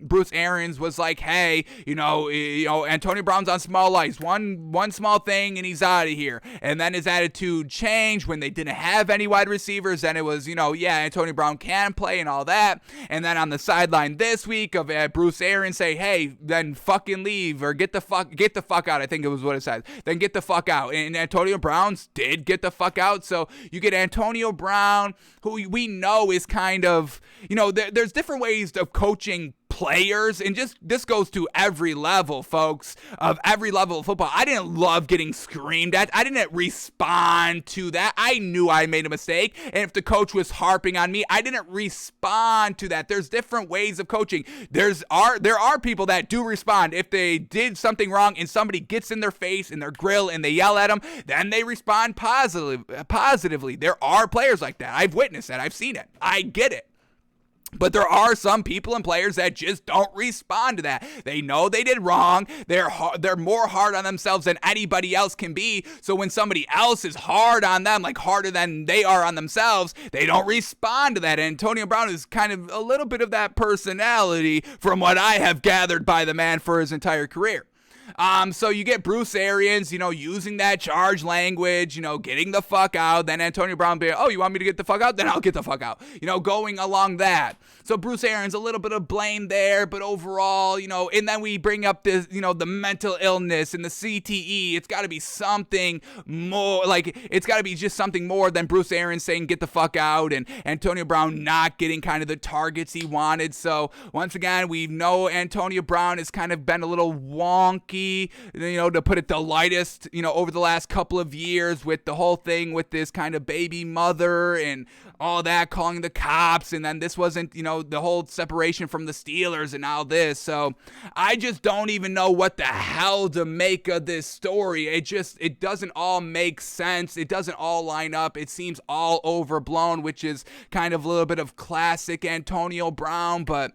Bruce Arians was like, hey, Antonio Brown's on small ice, one small thing and he's out of here. And then his attitude changed when they didn't have any wide receivers. Then it was, Antonio Brown can play and all that. And then on the sideline this week of Bruce Arians say, hey, then fucking leave or get the fuck out. I think it was what it said. Then get the fuck out. And Antonio Brown did get the fuck out. So you get Antonio Brown, who we know is kind of, there's different ways of coaching players, and just this goes to every level, folks, of every level of football. I didn't love getting screamed at. I didn't respond to that. I knew I made a mistake, and if the coach was harping on me, I didn't respond to that. There's different ways of coaching. There are people that do respond. If they did something wrong and somebody gets in their face, in their grill, and they yell at them, then they respond positively. There are players like that. I've witnessed that. I've seen it. I get it. But there are some people and players that just don't respond to that. They know they did wrong. They're more hard on themselves than anybody else can be. So when somebody else is hard on them, like harder than they are on themselves, they don't respond to that. And Antonio Brown is kind of a little bit of that personality from what I have gathered by the man for his entire career. So you get Bruce Arians, using that charge language, getting the fuck out. Then Antonio Brown being, oh, you want me to get the fuck out? Then I'll get the fuck out. Going along that. So Bruce Arians, a little bit of blame there, but overall, and then we bring up this, the mental illness and the CTE. It's got to be something more, like, it's got to be just something more than Bruce Arians saying get the fuck out and Antonio Brown not getting kind of the targets he wanted. So once again, we know Antonio Brown has kind of been a little wonky lucky, to put it the lightest, over the last couple of years with the whole thing with this kind of baby mother and all that, calling the cops, and then this wasn't, the whole separation from the Steelers and all this. So I just don't even know what the hell to make of this story. It doesn't all make sense. It doesn't all line up. It seems all overblown, which is kind of a little bit of classic Antonio Brown, but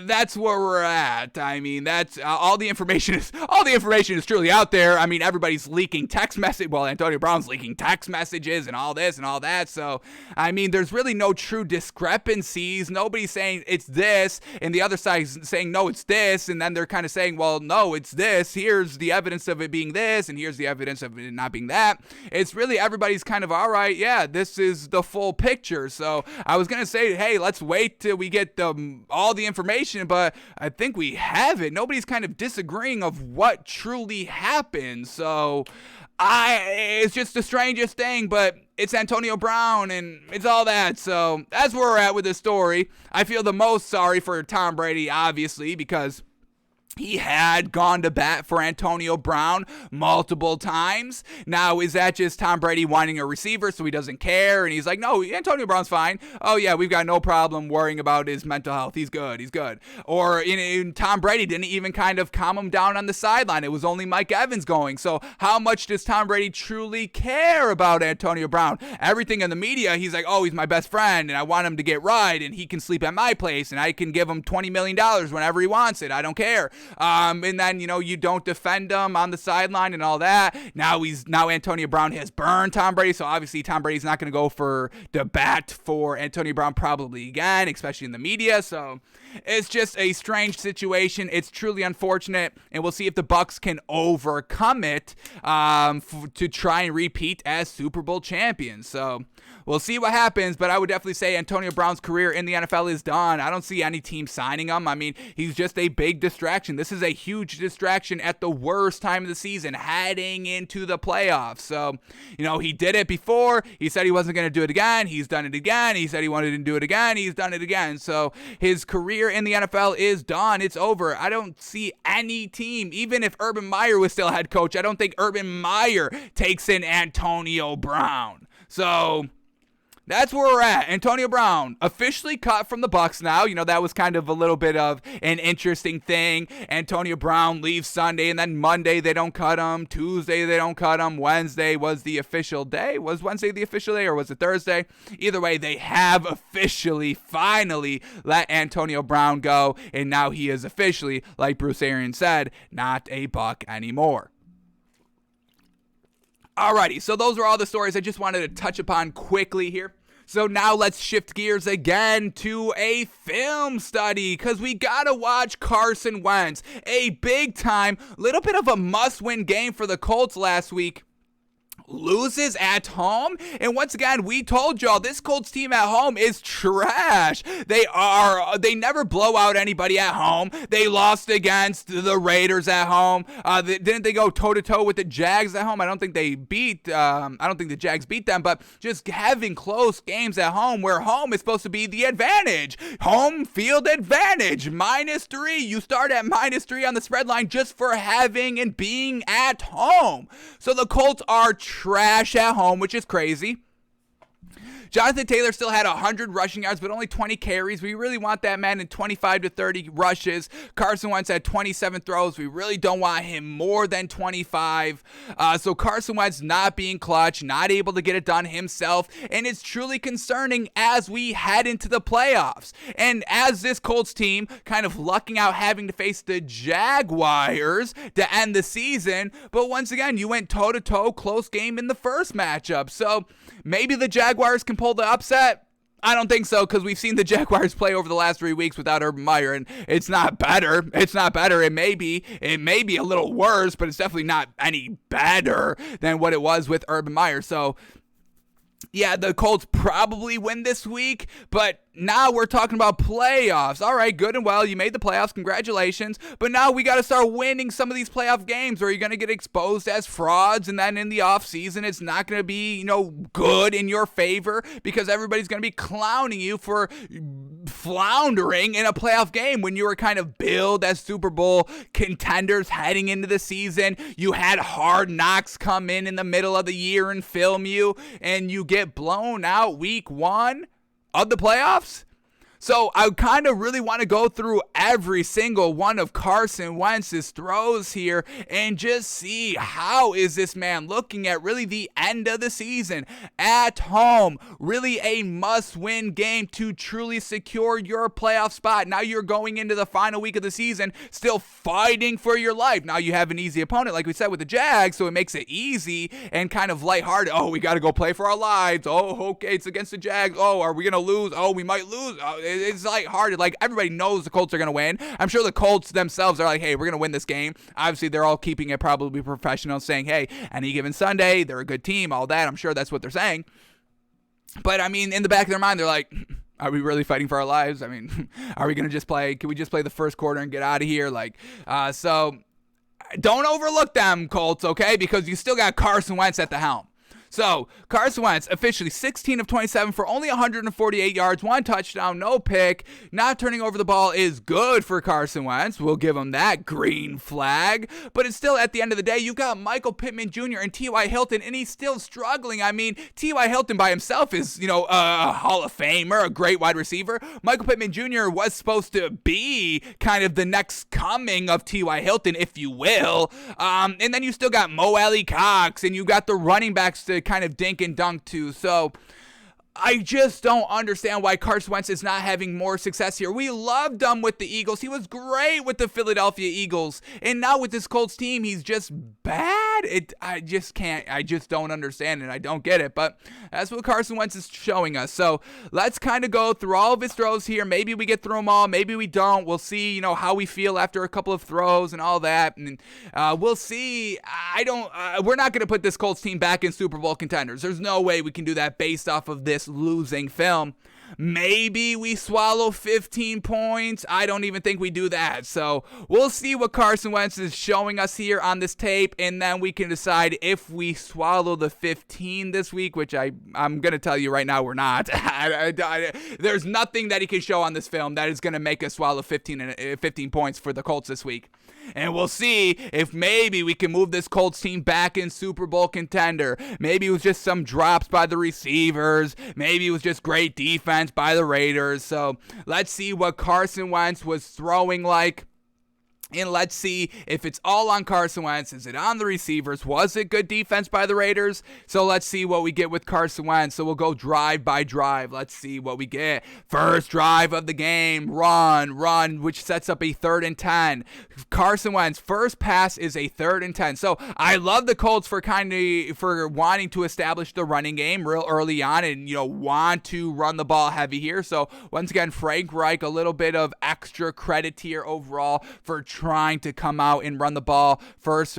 that's where we're at. I mean, that's all the information is truly out there. I mean, everybody's leaking text message. Well, Antonio Brown's leaking text messages and all this and all that. So, I mean, there's really no true discrepancies. Nobody's saying it's this, and the other side's saying no, it's this, and then they're kind of saying, well, no, it's this. Here's the evidence of it being this, and here's the evidence of it not being that. It's really everybody's kind of all right. Yeah, this is the full picture. So I was gonna say, hey, let's wait till we get all the information, but I think we have it. Nobody's kind of disagreeing of what truly happened. So it's just the strangest thing, but it's Antonio Brown and it's all that. So that's where we're at with this story. I feel the most sorry for Tom Brady, obviously, because he had gone to bat for Antonio Brown multiple times. Now, is that just Tom Brady wanting a receiver so he doesn't care? And he's like, no, Antonio Brown's fine. Oh, yeah, we've got no problem worrying about his mental health. He's good. Or Tom Brady didn't even kind of calm him down on the sideline. It was only Mike Evans going. So how much does Tom Brady truly care about Antonio Brown? Everything in the media, he's like, oh, he's my best friend, and I want him to get right, and he can sleep at my place, and I can give him $20 million whenever he wants it. I don't care. And then, you don't defend him on the sideline and all that. Now Antonio Brown has burned Tom Brady, so obviously Tom Brady's not going to go for the bat for Antonio Brown probably again, especially in the media. So it's just a strange situation. It's truly unfortunate, and we'll see if the Bucks can overcome it to try and repeat as Super Bowl champions. So we'll see what happens, but I would definitely say Antonio Brown's career in the NFL is done. I don't see any team signing him. I mean, he's just a big distraction. This is a huge distraction at the worst time of the season, heading into the playoffs. So, he did it before. He said he wasn't going to do it again. He's done it again. He said he wanted to do it again. He's done it again. So his career in the NFL is done. It's over. I don't see any team, even if Urban Meyer was still head coach, I don't think Urban Meyer takes in Antonio Brown. So that's where we're at. Antonio Brown officially cut from the Bucks now. That was kind of a little bit of an interesting thing. Antonio Brown leaves Sunday, and then Monday they don't cut him. Tuesday they don't cut him. Wednesday was the official day. Was Wednesday the official day, or was it Thursday? Either way, they have officially, finally let Antonio Brown go, and now he is officially, like Bruce Arians said, not a Buck anymore. Alrighty, so those are all the stories I just wanted to touch upon quickly here. So now let's shift gears again to a film study, because we gotta watch Carson Wentz. A big time, little bit of a must-win game for the Colts last week. Loses at home, and once again we told y'all this Colts team at home is trash. They never blow out anybody at home. They lost against the Raiders at home. Didn't they go toe to toe with the Jags at home? I don't think the Jags beat them, but just having close games at home, where home is supposed to be the advantage. Home field advantage, -3. You start at -3 on the spread line just for having and being at home. So the Colts are trash at home, which is crazy. Jonathan Taylor still had 100 rushing yards, but only 20 carries. We really want that man in 25 to 30 rushes. Carson Wentz had 27 throws. We really don't want him more than 25. So Carson Wentz not being clutch, not able to get it done himself, and it's truly concerning as we head into the playoffs. And as this Colts team kind of lucking out having to face the Jaguars to end the season, but once again, you went toe-to-toe, close game in the first matchup. So maybe the Jaguars can pull the upset. I don't think so, because we've seen the Jaguars play over the last 3 weeks without Urban Meyer, and it's not better. It may be a little worse, but it's definitely not any better than what it was with Urban Meyer. So yeah, the Colts probably win this week, but now we're talking about playoffs. All right, good and well. You made the playoffs. Congratulations. But now we got to start winning some of these playoff games, or you're going to get exposed as frauds. And then in the offseason, it's not going to be, good in your favor because everybody's going to be clowning you for floundering in a playoff game when you were kind of billed as Super Bowl contenders heading into the season. You had Hard Knocks come in the middle of the year and film you, and you get blown out week 1 of the playoffs. So I kind of really want to go through every single one of Carson Wentz's throws here and just see how is this man looking at really the end of the season at home. Really a must-win game to truly secure your playoff spot. Now you're going into the final week of the season still fighting for your life. Now you have an easy opponent, like we said, with the Jags, so it makes it easy and kind of lighthearted. Oh, we got to go play for our lives. Oh, okay, it's against the Jags. Oh, are we going to lose? Oh, we might lose. It's lighthearted. Like, everybody knows the Colts are going to win. I'm sure the Colts themselves are like, hey, we're going to win this game. Obviously, they're all keeping it probably professional, saying, hey, any given Sunday, they're a good team, all that. I'm sure that's what they're saying. But, I mean, in the back of their mind, they're like, are we really fighting for our lives? I mean, are we going to just play? Can we just play the first quarter and get out of here? So don't overlook them, Colts, okay? Because you still got Carson Wentz at the helm. So, Carson Wentz, officially 16 of 27 for only 148 yards, 1 touchdown, no pick. Not turning over the ball is good for Carson Wentz. We'll give him that green flag. But it's still, at the end of the day, you've got Michael Pittman Jr. and T.Y. Hilton, and he's still struggling. I mean, T.Y. Hilton by himself is, a Hall of Famer, a great wide receiver. Michael Pittman Jr. was supposed to be kind of the next coming of T.Y. Hilton, if you will. And then you still got Mo Alley Cox, and you got the running backs to kind of dink and dunk to. So I just don't understand why Carson Wentz is not having more success here. We loved him with the Eagles. He was great with the Philadelphia Eagles. And now with this Colts team, he's just bad. I just don't understand it. I don't get it. But that's what Carson Wentz is showing us. So let's kind of go through all of his throws here. Maybe we get through them all. Maybe we don't. We'll see, how we feel after a couple of throws and all that. And we'll see. We're not going to put this Colts team back in Super Bowl contenders. There's no way we can do that based off of this losing film. Maybe we swallow 15 points. I don't even think we do that. So we'll see what Carson Wentz is showing us here on this tape, and then we can decide if we swallow the 15 this week, which I'm going to tell you right now we're not. There's nothing that he can show on this film that is going to make us swallow 15 points for the Colts this week. And we'll see if maybe we can move this Colts team back in Super Bowl contender. Maybe it was just some drops by the receivers. Maybe it was just great defense by the Raiders. So let's see what Carson Wentz was throwing like. And let's see if it's all on Carson Wentz. Is it on the receivers? Was it good defense by the Raiders? So let's see what we get with Carson Wentz. So we'll go drive by drive. Let's see what we get. First drive of the game. Run, which sets up a 3rd and 10. Carson Wentz, first pass is a 3rd and 10. So I love the Colts for wanting to establish the running game real early on and, want to run the ball heavy here. So once again, Frank Reich, a little bit of extra credit here overall for trying to come out and run the ball. First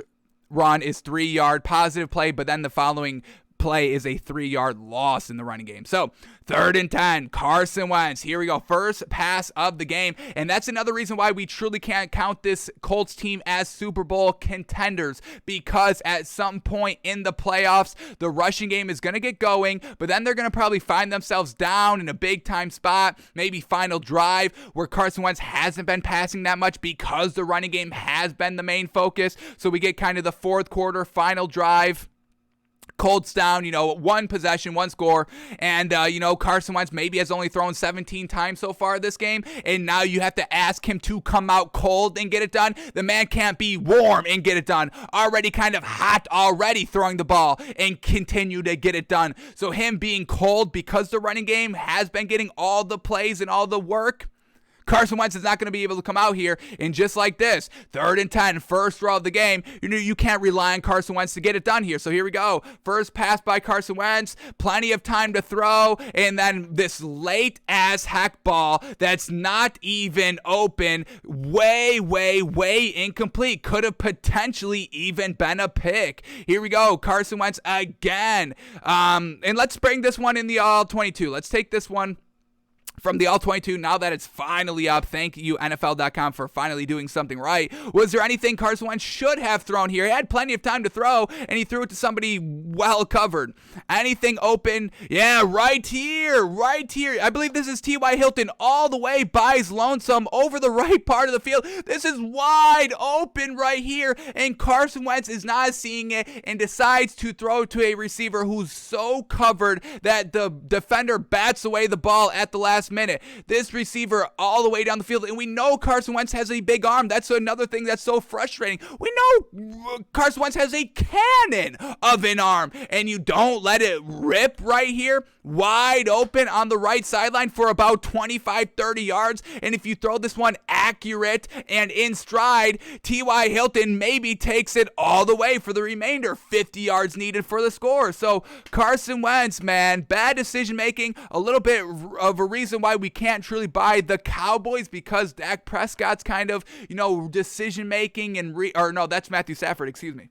run is 3-yard positive play, but then the following play is a 3-yard loss in the running game. So 3rd and 10, Carson Wentz. Here we go. First pass of the game. And that's another reason why we truly can't count this Colts team as Super Bowl contenders, because at some point in the playoffs, the rushing game is going to get going, but then they're going to probably find themselves down in a big time spot, maybe final drive where Carson Wentz hasn't been passing that much because the running game has been the main focus. So we get kind of the 4th quarter final drive. Colts down, 1 possession, 1 score, and, Carson Wentz maybe has only thrown 17 times so far this game, and now you have to ask him to come out cold and get it done. The man can't be warm and get it done. Already kind of hot, already throwing the ball and continue to get it done. So him being cold because the running game has been getting all the plays and all the work, Carson Wentz is not going to be able to come out here and just like this, 3rd and 10, first throw of the game. You can't rely on Carson Wentz to get it done here. So here we go. First pass by Carson Wentz, plenty of time to throw, and then this late ass hack ball that's not even open, way incomplete. Could have potentially even been a pick. Here we go. Carson Wentz again. And let's bring this one in the all 22. Let's take this one from the All-22, now that it's finally up, thank you NFL.com for finally doing something right. Was there anything Carson Wentz should have thrown here? He had plenty of time to throw, and he threw it to somebody well covered. Anything open? Yeah, right here. I believe this is T.Y. Hilton all the way by his lonesome over the right part of the field. This is wide open right here, and Carson Wentz is not seeing it and decides to throw to a receiver who's so covered that the defender bats away the ball at the last minute. This receiver all the way down the field, and we know Carson Wentz has a big arm. That's another thing that's so frustrating. We know Carson Wentz has a cannon of an arm, and you don't let it rip right here, wide open on the right sideline for about 25-30 yards. And if you throw this one accurate and in stride, T.Y. Hilton maybe takes it all the way for the remainder 50 yards needed for the score. So Carson Wentz, man, bad decision making, a little bit of a reason why we can't truly buy the Cowboys, because Dak Prescott's kind of, decision making that's Matthew Stafford, excuse me.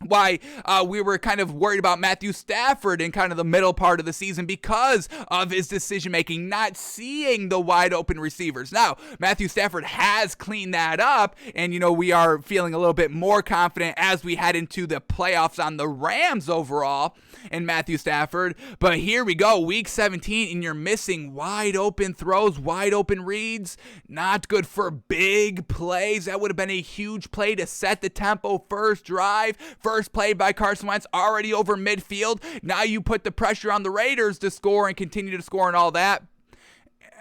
Why we were kind of worried about Matthew Stafford in kind of the middle part of the season because of his decision-making, not seeing the wide-open receivers. Now, Matthew Stafford has cleaned that up, and, we are feeling a little bit more confident as we head into the playoffs on the Rams overall in Matthew Stafford. But here we go, Week 17, and you're missing wide-open throws, wide-open reads. Not good for big plays. That would have been a huge play to set the tempo first drive. First play by Carson Wentz, already over midfield. Now you put the pressure on the Raiders to score and continue to score and all that.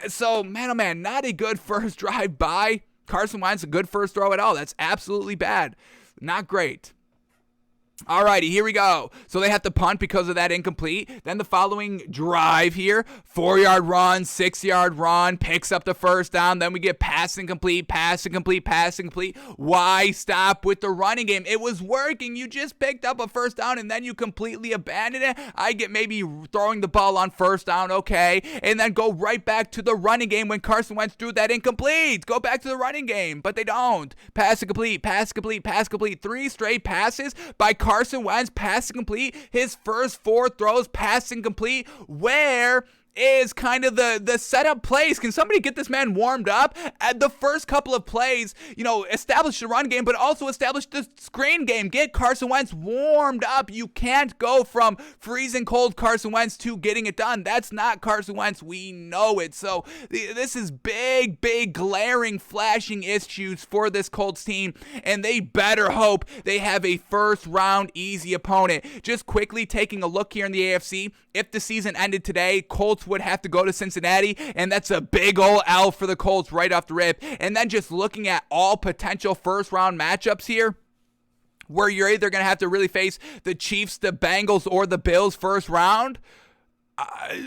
So, man, oh man, not a good first drive by Carson Wentz, a good first throw at all. That's absolutely bad. Not great. Alrighty, here we go. So they have to punt because of that incomplete. Then the following drive here, 4-yard run, 6-yard run, picks up the first down. Then we get pass incomplete. Why stop with the running game? It was working. You just picked up a first down and then you completely abandoned it. I get maybe throwing the ball on first down, okay, and then go right back to the running game when Carson Wentz threw that incomplete. Go back to the running game, but they don't. Pass incomplete. 3 straight passes by Carson Wentz, pass incomplete. His first 4 throws, pass incomplete. Where is kind of the setup plays? Can somebody get this man warmed up? At the first couple of plays, establish the run game, but also establish the screen game. Get Carson Wentz warmed up. You can't go from freezing cold Carson Wentz to getting it done. That's not Carson Wentz. We know it. So this is big, glaring, flashing issues for this Colts team, and they better hope they have a first round easy opponent. Just quickly taking a look here in the AFC, if the season ended today, Colts would have to go to Cincinnati, and that's a big ol' L for the Colts right off the rip. And then just looking at all potential first round matchups here, where you're either going to have to really face the Chiefs, the Bengals, or the Bills first round. I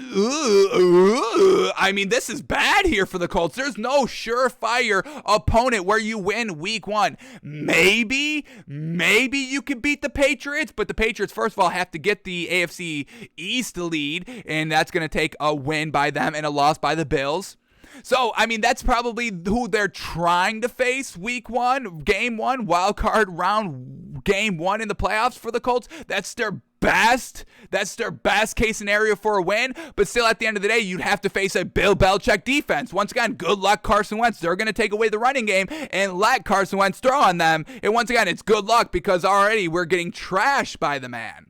mean, this is bad here for the Colts. There's no surefire opponent where you win week 1. Maybe you could beat the Patriots, but the Patriots, first of all, have to get the AFC East lead, and that's going to take a win by them and a loss by the Bills. So, I mean, that's probably who they're trying to face week 1, game 1, wild card round, game 1 in the playoffs for the Colts. That's their best case scenario for a win, but still at the end of the day, you'd have to face a Bill Belichick defense. Once again, good luck Carson Wentz. They're going to take away the running game and let Carson Wentz throw on them. And once again, it's good luck because already we're getting trashed by the man.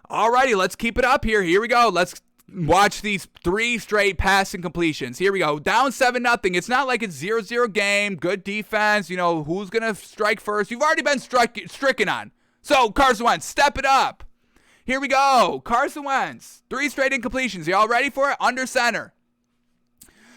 Alrighty, let's keep it up here. Here we go. Let's watch these 3 straight passing completions. Here we go. Down 7-0. It's not like it's 0-0 game. Good defense. Who's going to strike first? You've already been stricken on. So, Carson Wentz, step it up. Here we go. Carson Wentz, 3 straight incompletions. Y'all ready for it? Under center.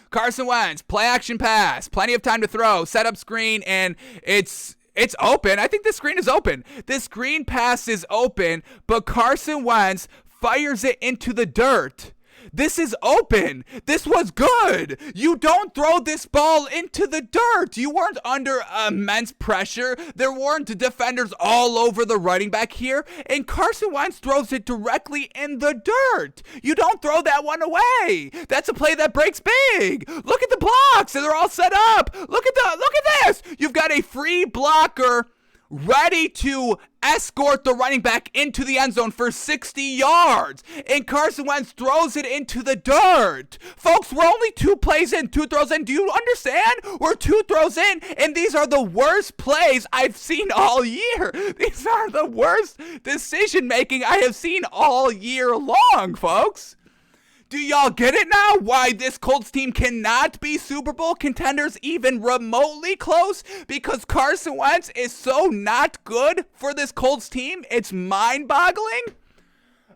Carson Wentz, play action pass. Plenty of time to throw. Set up screen, and it's open. I think the screen is open. This screen pass is open, but Carson Wentz fires it into the dirt. This is open. This was good. You don't throw this ball into the dirt. You weren't under immense pressure. There weren't defenders all over the running back here. And Carson Wentz throws it directly in the dirt. You don't throw that one away. That's a play that breaks big. Look at the blocks. They're all set up. Look at this. You've got a free blocker ready to escort the running back into the end zone for 60 yards. And Carson Wentz throws it into the dirt. Folks, we're only 2 plays in, 2 throws in. Do you understand? We're 2 throws in, and these are the worst plays I've seen all year. These are the worst decision-making I have seen all year long, folks. Do y'all get it now? Why this Colts team cannot be Super Bowl contenders even remotely close? Because Carson Wentz is so not good for this Colts team. It's mind-boggling.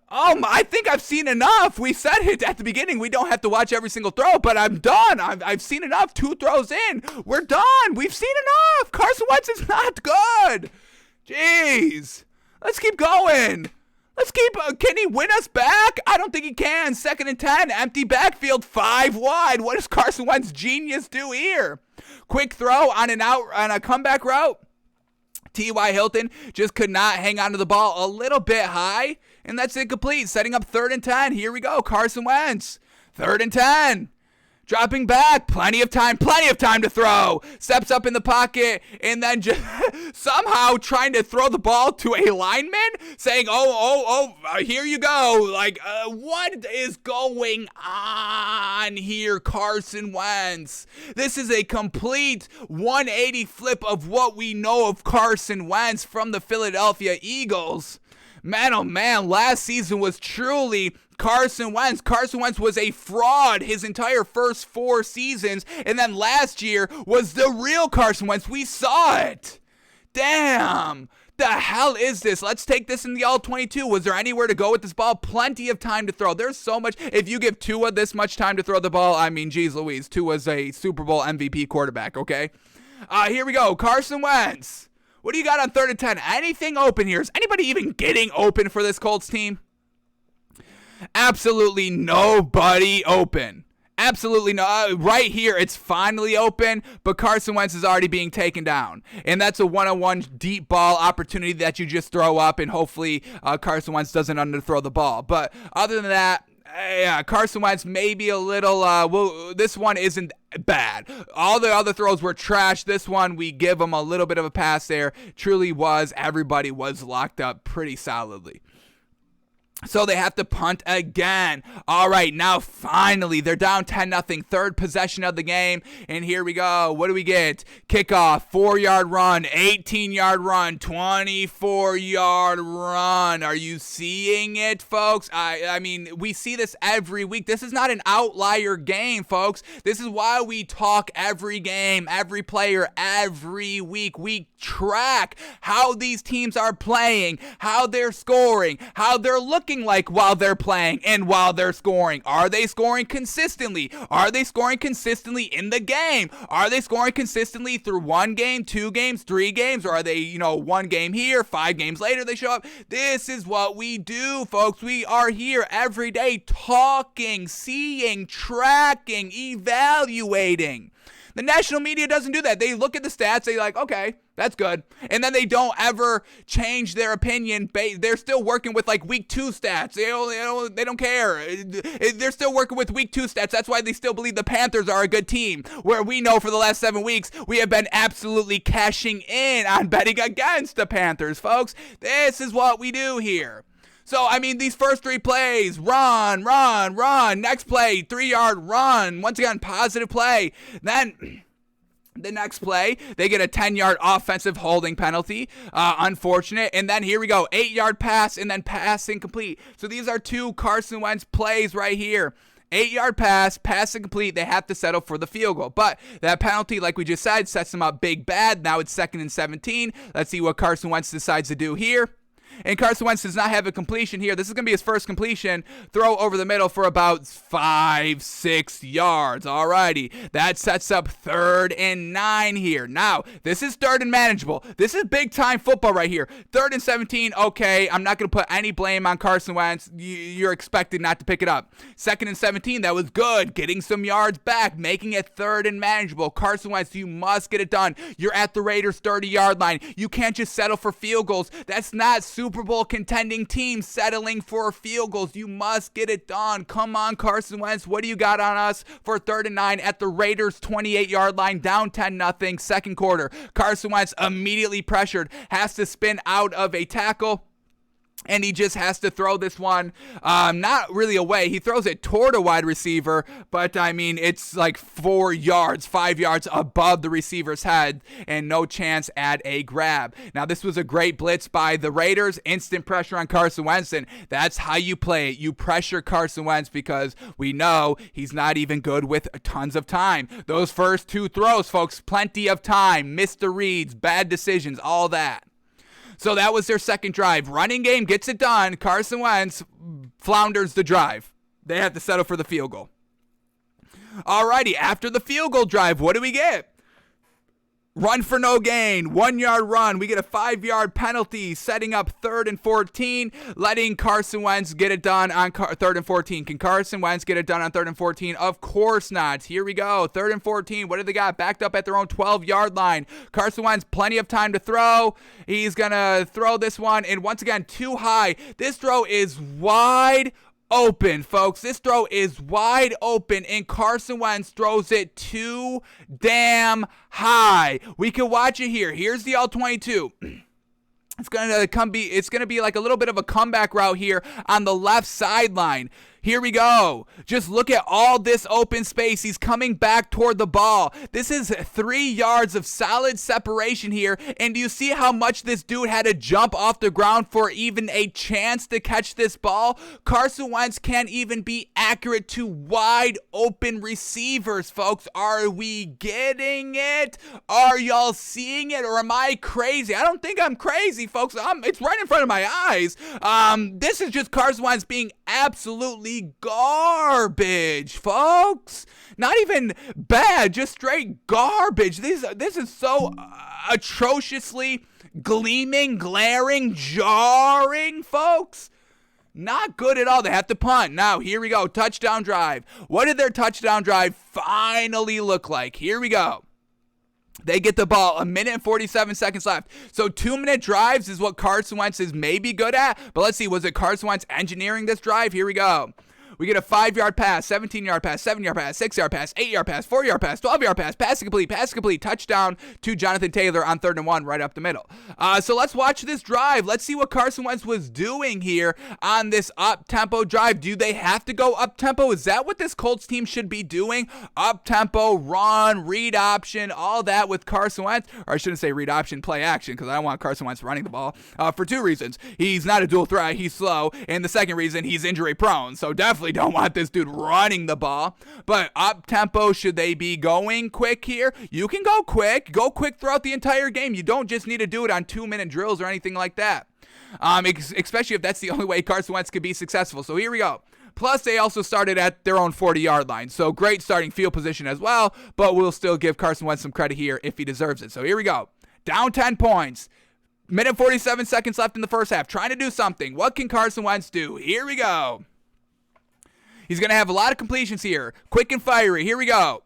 I think I've seen enough. We said it at the beginning. We don't have to watch every single throw, but I'm done. I've seen enough. 2 throws in. We're done. We've seen enough. Carson Wentz is not good. Jeez. Let's keep going. Can he win us back? I don't think he can. 2nd and 10, empty backfield, 5 wide. What does Carson Wentz genius do here? Quick throw on a comeback route. T.Y. Hilton just could not hang on to the ball a little bit high, and that's incomplete. Setting up 3rd and 10. Here we go. Carson Wentz, 3rd and 10. Dropping back, plenty of time to throw. Steps up in the pocket and then just somehow trying to throw the ball to a lineman, saying, here you go. What is going on here, Carson Wentz? This is a complete 180 flip of what we know of Carson Wentz from the Philadelphia Eagles. Man, oh man, last season was truly Carson Wentz. Carson Wentz was a fraud his entire first 4 seasons, and then last year was the real Carson Wentz. We saw it. Damn. The hell is this? Let's take this in the all-22. Was there anywhere to go with this ball? Plenty of time to throw. There's so much. If you give Tua this much time to throw the ball, I mean, geez Louise, Tua's a Super Bowl MVP quarterback, okay? Here we go. Carson Wentz. What do you got on 3rd and 10? Anything open here? Is anybody even getting open for this Colts team? Absolutely nobody open. Absolutely no. Right here, it's finally open, but Carson Wentz is already being taken down. And that's a one-on-one deep ball opportunity that you just throw up, and hopefully Carson Wentz doesn't underthrow the ball. But other than that, yeah, Carson Wentz maybe a little, this one isn't bad. All the other throws were trash. This one, we give him a little bit of a pass there. Truly was. Everybody was locked up pretty solidly. So they have to punt again. All right, now finally they're down 10-0. 3rd possession of the game. And here we go. What do we get? Kickoff, 4-yard run, 18-yard run, 24-yard run. Are you seeing it, folks? I mean, we see this every week. This is not an outlier game, folks. This is why we talk every game, every player, every week. We track how these teams are playing, how they're scoring, how they're looking like while they're playing and while they're scoring. Are they scoring consistently? Are they scoring consistently in the game? Are they scoring consistently through 1 game, 2 games, 3 games? Or are they, 1 game here, 5 games later they show up? This is what we do, folks. We are here every day talking, seeing, tracking, evaluating. The national media doesn't do that. They look at the stats, they're like, okay, that's good. And then they don't ever change their opinion. They're still working with week 2 stats. They don't care. They're still working with week 2 stats. That's why they still believe the Panthers are a good team. Where we know for the last 7 weeks, we have been absolutely cashing in on betting against the Panthers, folks. This is what we do here. So, I mean, these first 3 plays, run. Next play, 3-yard run. Once again, positive play. Then the next play, they get a 10-yard offensive holding penalty. Unfortunate. And then here we go, 8-yard pass and then pass incomplete. So these are 2 Carson Wentz plays right here. 8-yard pass incomplete. They have to settle for the field goal. But that penalty, like we just said, sets them up big bad. Now it's 2nd and 17. Let's see what Carson Wentz decides to do here. And Carson Wentz does not have a completion here. This is going to be his first completion. Throw over the middle for about 5-6 yards. Alrighty. That sets up 3rd and 9 here. Now, this is 3rd and manageable. This is big time football right here. 3rd and 17. Okay, I'm not going to put any blame on Carson Wentz. You're expected not to pick it up. 2nd and 17. That was good. Getting some yards back. Making it 3rd and manageable. Carson Wentz, you must get it done. You're at the Raiders' 30-yard line. You can't just settle for field goals. That's not super Super Bowl contending team settling for field goals. You must get it done. Come on, Carson Wentz. What do you got on us for 3rd and 9 at the Raiders' 28-yard line, down 10-0, second quarter? Carson Wentz immediately pressured, has to spin out of a tackle, and he just has to throw this one, not really away. He throws it toward a wide receiver, but I mean, it's like 5 yards above the receiver's head, and no chance at a grab. Now, this was a great blitz by the Raiders. Instant pressure on Carson Wentz, and that's how you play it. You pressure Carson Wentz because we know he's not even good with tons of time. Those first 2 throws, folks, plenty of time, missed the reads, bad decisions, all that. So that was their second drive. Running game gets it done. Carson Wentz flounders the drive. They have to settle for the field goal. Alrighty, after the field goal drive, what do we get? Run for no gain, 1-yard run. We get a 5-yard penalty, setting up 3rd and 14, letting Carson Wentz get it done on 3rd and 14. Can Carson Wentz get it done on 3rd and 14? Of course not. Here we go, 3rd and 14. What do they got? Backed up at their own 12-yard line. Carson Wentz, plenty of time to throw. He's going to throw this one, and once again, too high. This throw is wide open, folks. This throw is wide open, and Carson Wentz throws it too damn high. We can watch it here. Here's the All-22. It's gonna be like a little bit of a comeback route here on the left sideline. Here we go. Just look at all this open space. He's coming back toward the ball. This is 3 yards of solid separation here. And do you see how much this dude had to jump off the ground for even a chance to catch this ball? Carson Wentz can't even be accurate to wide open receivers, folks. Are we getting it? Are y'all seeing it? Or am I crazy? I don't think I'm crazy, folks. It's right in front of my eyes. This is just Carson Wentz being absolutely garbage, folks. Not even bad, just straight garbage. This is so atrociously gleaming, glaring, jarring, folks. Not good at all. They have to punt. Now, here we go. Touchdown drive. What did their touchdown drive finally look like? Here we go. They get the ball, 1 minute and 47 seconds left. So 2-minute drives is what Carson Wentz is maybe good at. But let's see, was it Carson Wentz engineering this drive? Here we go. We get a 5-yard pass, 17-yard pass, 7-yard pass, 6-yard pass, 8-yard pass, 4-yard pass, 12-yard pass, pass complete, touchdown to Jonathan Taylor on 3rd and 1 right up the middle. So let's watch this drive. Let's see what Carson Wentz was doing here on this up-tempo drive. Do they have to go up-tempo? Is that what this Colts team should be doing? Up-tempo, run, read option, all that with Carson Wentz. Or I shouldn't say read option, play action, because I don't want Carson Wentz running the ball for 2 reasons. He's not a dual threat, he's slow, and the second reason, he's injury prone. So definitely don't want this dude running the ball. But up tempo, should they be going quick here? You can go quick throughout the entire game. You don't just need to do it on 2-minute drills or anything like that, especially if that's the only way Carson Wentz could be successful. So here we go. Plus, they also started at their own 40-yard line. So great starting field position as well, but we'll still give Carson Wentz some credit here if he deserves it. So here we go. Down 10 points. Minute 47 seconds left in the first half. Trying to do something. What can Carson Wentz do? Here we go. He's going to have a lot of completions here. Quick and fiery. Here we go.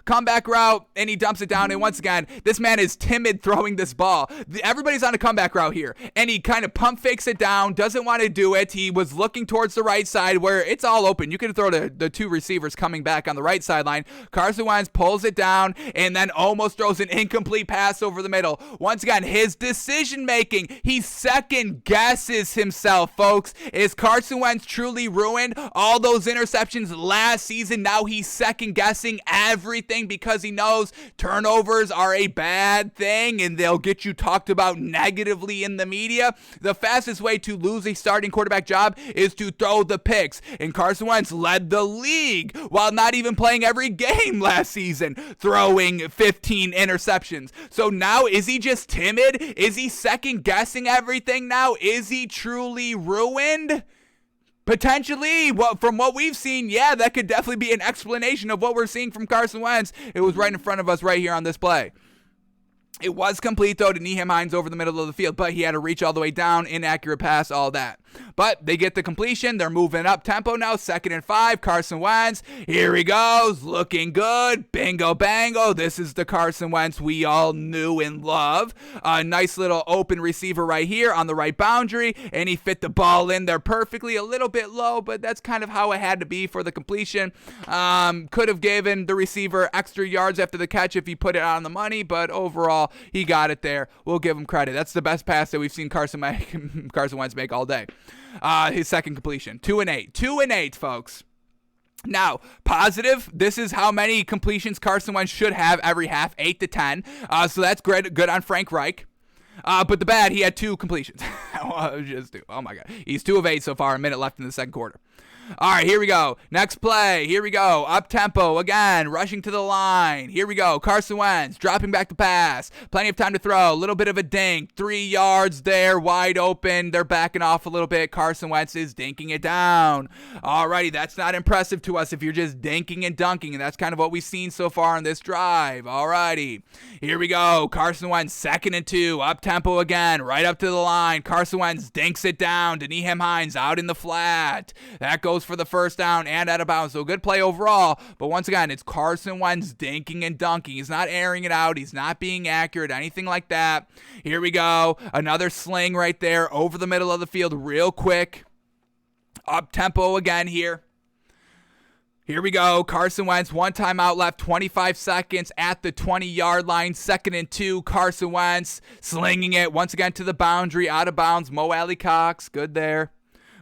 Comeback route, and he dumps it down. And once again, this man is timid throwing this ball. Everybody's on a comeback route here. And he kind of pump fakes it down, doesn't want to do it. He was looking towards the right side where it's all open. You can throw the 2 receivers coming back on the right sideline. Carson Wentz pulls it down and then almost throws an incomplete pass over the middle. Once again, his decision making, he second guesses himself, folks. Is Carson Wentz truly ruined? All those interceptions last season, now he's second guessing everything because he knows turnovers are a bad thing and they'll get you talked about negatively in the media. The fastest way to lose a starting quarterback job is to throw the picks. And Carson Wentz led the league while not even playing every game last season, throwing 15 interceptions. So now, is he just timid? Is he second guessing everything now? Is he truly ruined? Potentially, from what we've seen, yeah, that could definitely be an explanation of what we're seeing from Carson Wentz. It was right in front of us right here on this play. It was complete, though, to Nyheim Hines over the middle of the field, but he had to reach all the way down, inaccurate pass, all that. But they get the completion. They're moving up tempo now. 2nd and 5. Carson Wentz. Here he goes. Looking good. Bingo, bango. This is the Carson Wentz we all knew and love. A nice little open receiver right here on the right boundary. And he fit the ball in there perfectly. A little bit low, but that's kind of how it had to be for the completion. Could have given the receiver extra yards after the catch if he put it on the money, but overall, he got it there. We'll give him credit. That's the best pass that we've seen Carson Wentz make all day. His second completion. 2 and 8. 2 and 8, folks. Now, positive, this is how many completions Carson Wentz should have every half, 8 to 10. So that's great, good on Frank Reich. But the bad, he had 2 completions. Just 2. Oh, my God. He's 2 of 8 so far, a minute left in the second quarter. All right, here we go. Next play. Here we go. Up tempo again, rushing to the line. Here we go. Carson Wentz dropping back to pass. Plenty of time to throw. A little bit of a dink. 3 yards there, wide open. They're backing off a little bit. Carson Wentz is dinking it down. All righty, that's not impressive to us if you're just dinking and dunking, and that's kind of what we've seen so far on this drive. All righty, here we go. Carson Wentz, 2nd and 2. Up tempo again, right up to the line. Carson Wentz dinks it down. Nyheim Hines out in the flat. That goes for the first down and out of bounds. So good play overall. But once again, it's Carson Wentz dinking and dunking. He's not airing it out. He's not being accurate, anything like that. Here we go. Another sling right there over the middle of the field real quick. Up tempo again here. Here we go. Carson Wentz, 1 timeout left, 25 seconds at the 20-yard line. 2nd and 2. Carson Wentz slinging it once again to the boundary, out of bounds. Mo Alley Cox, good there.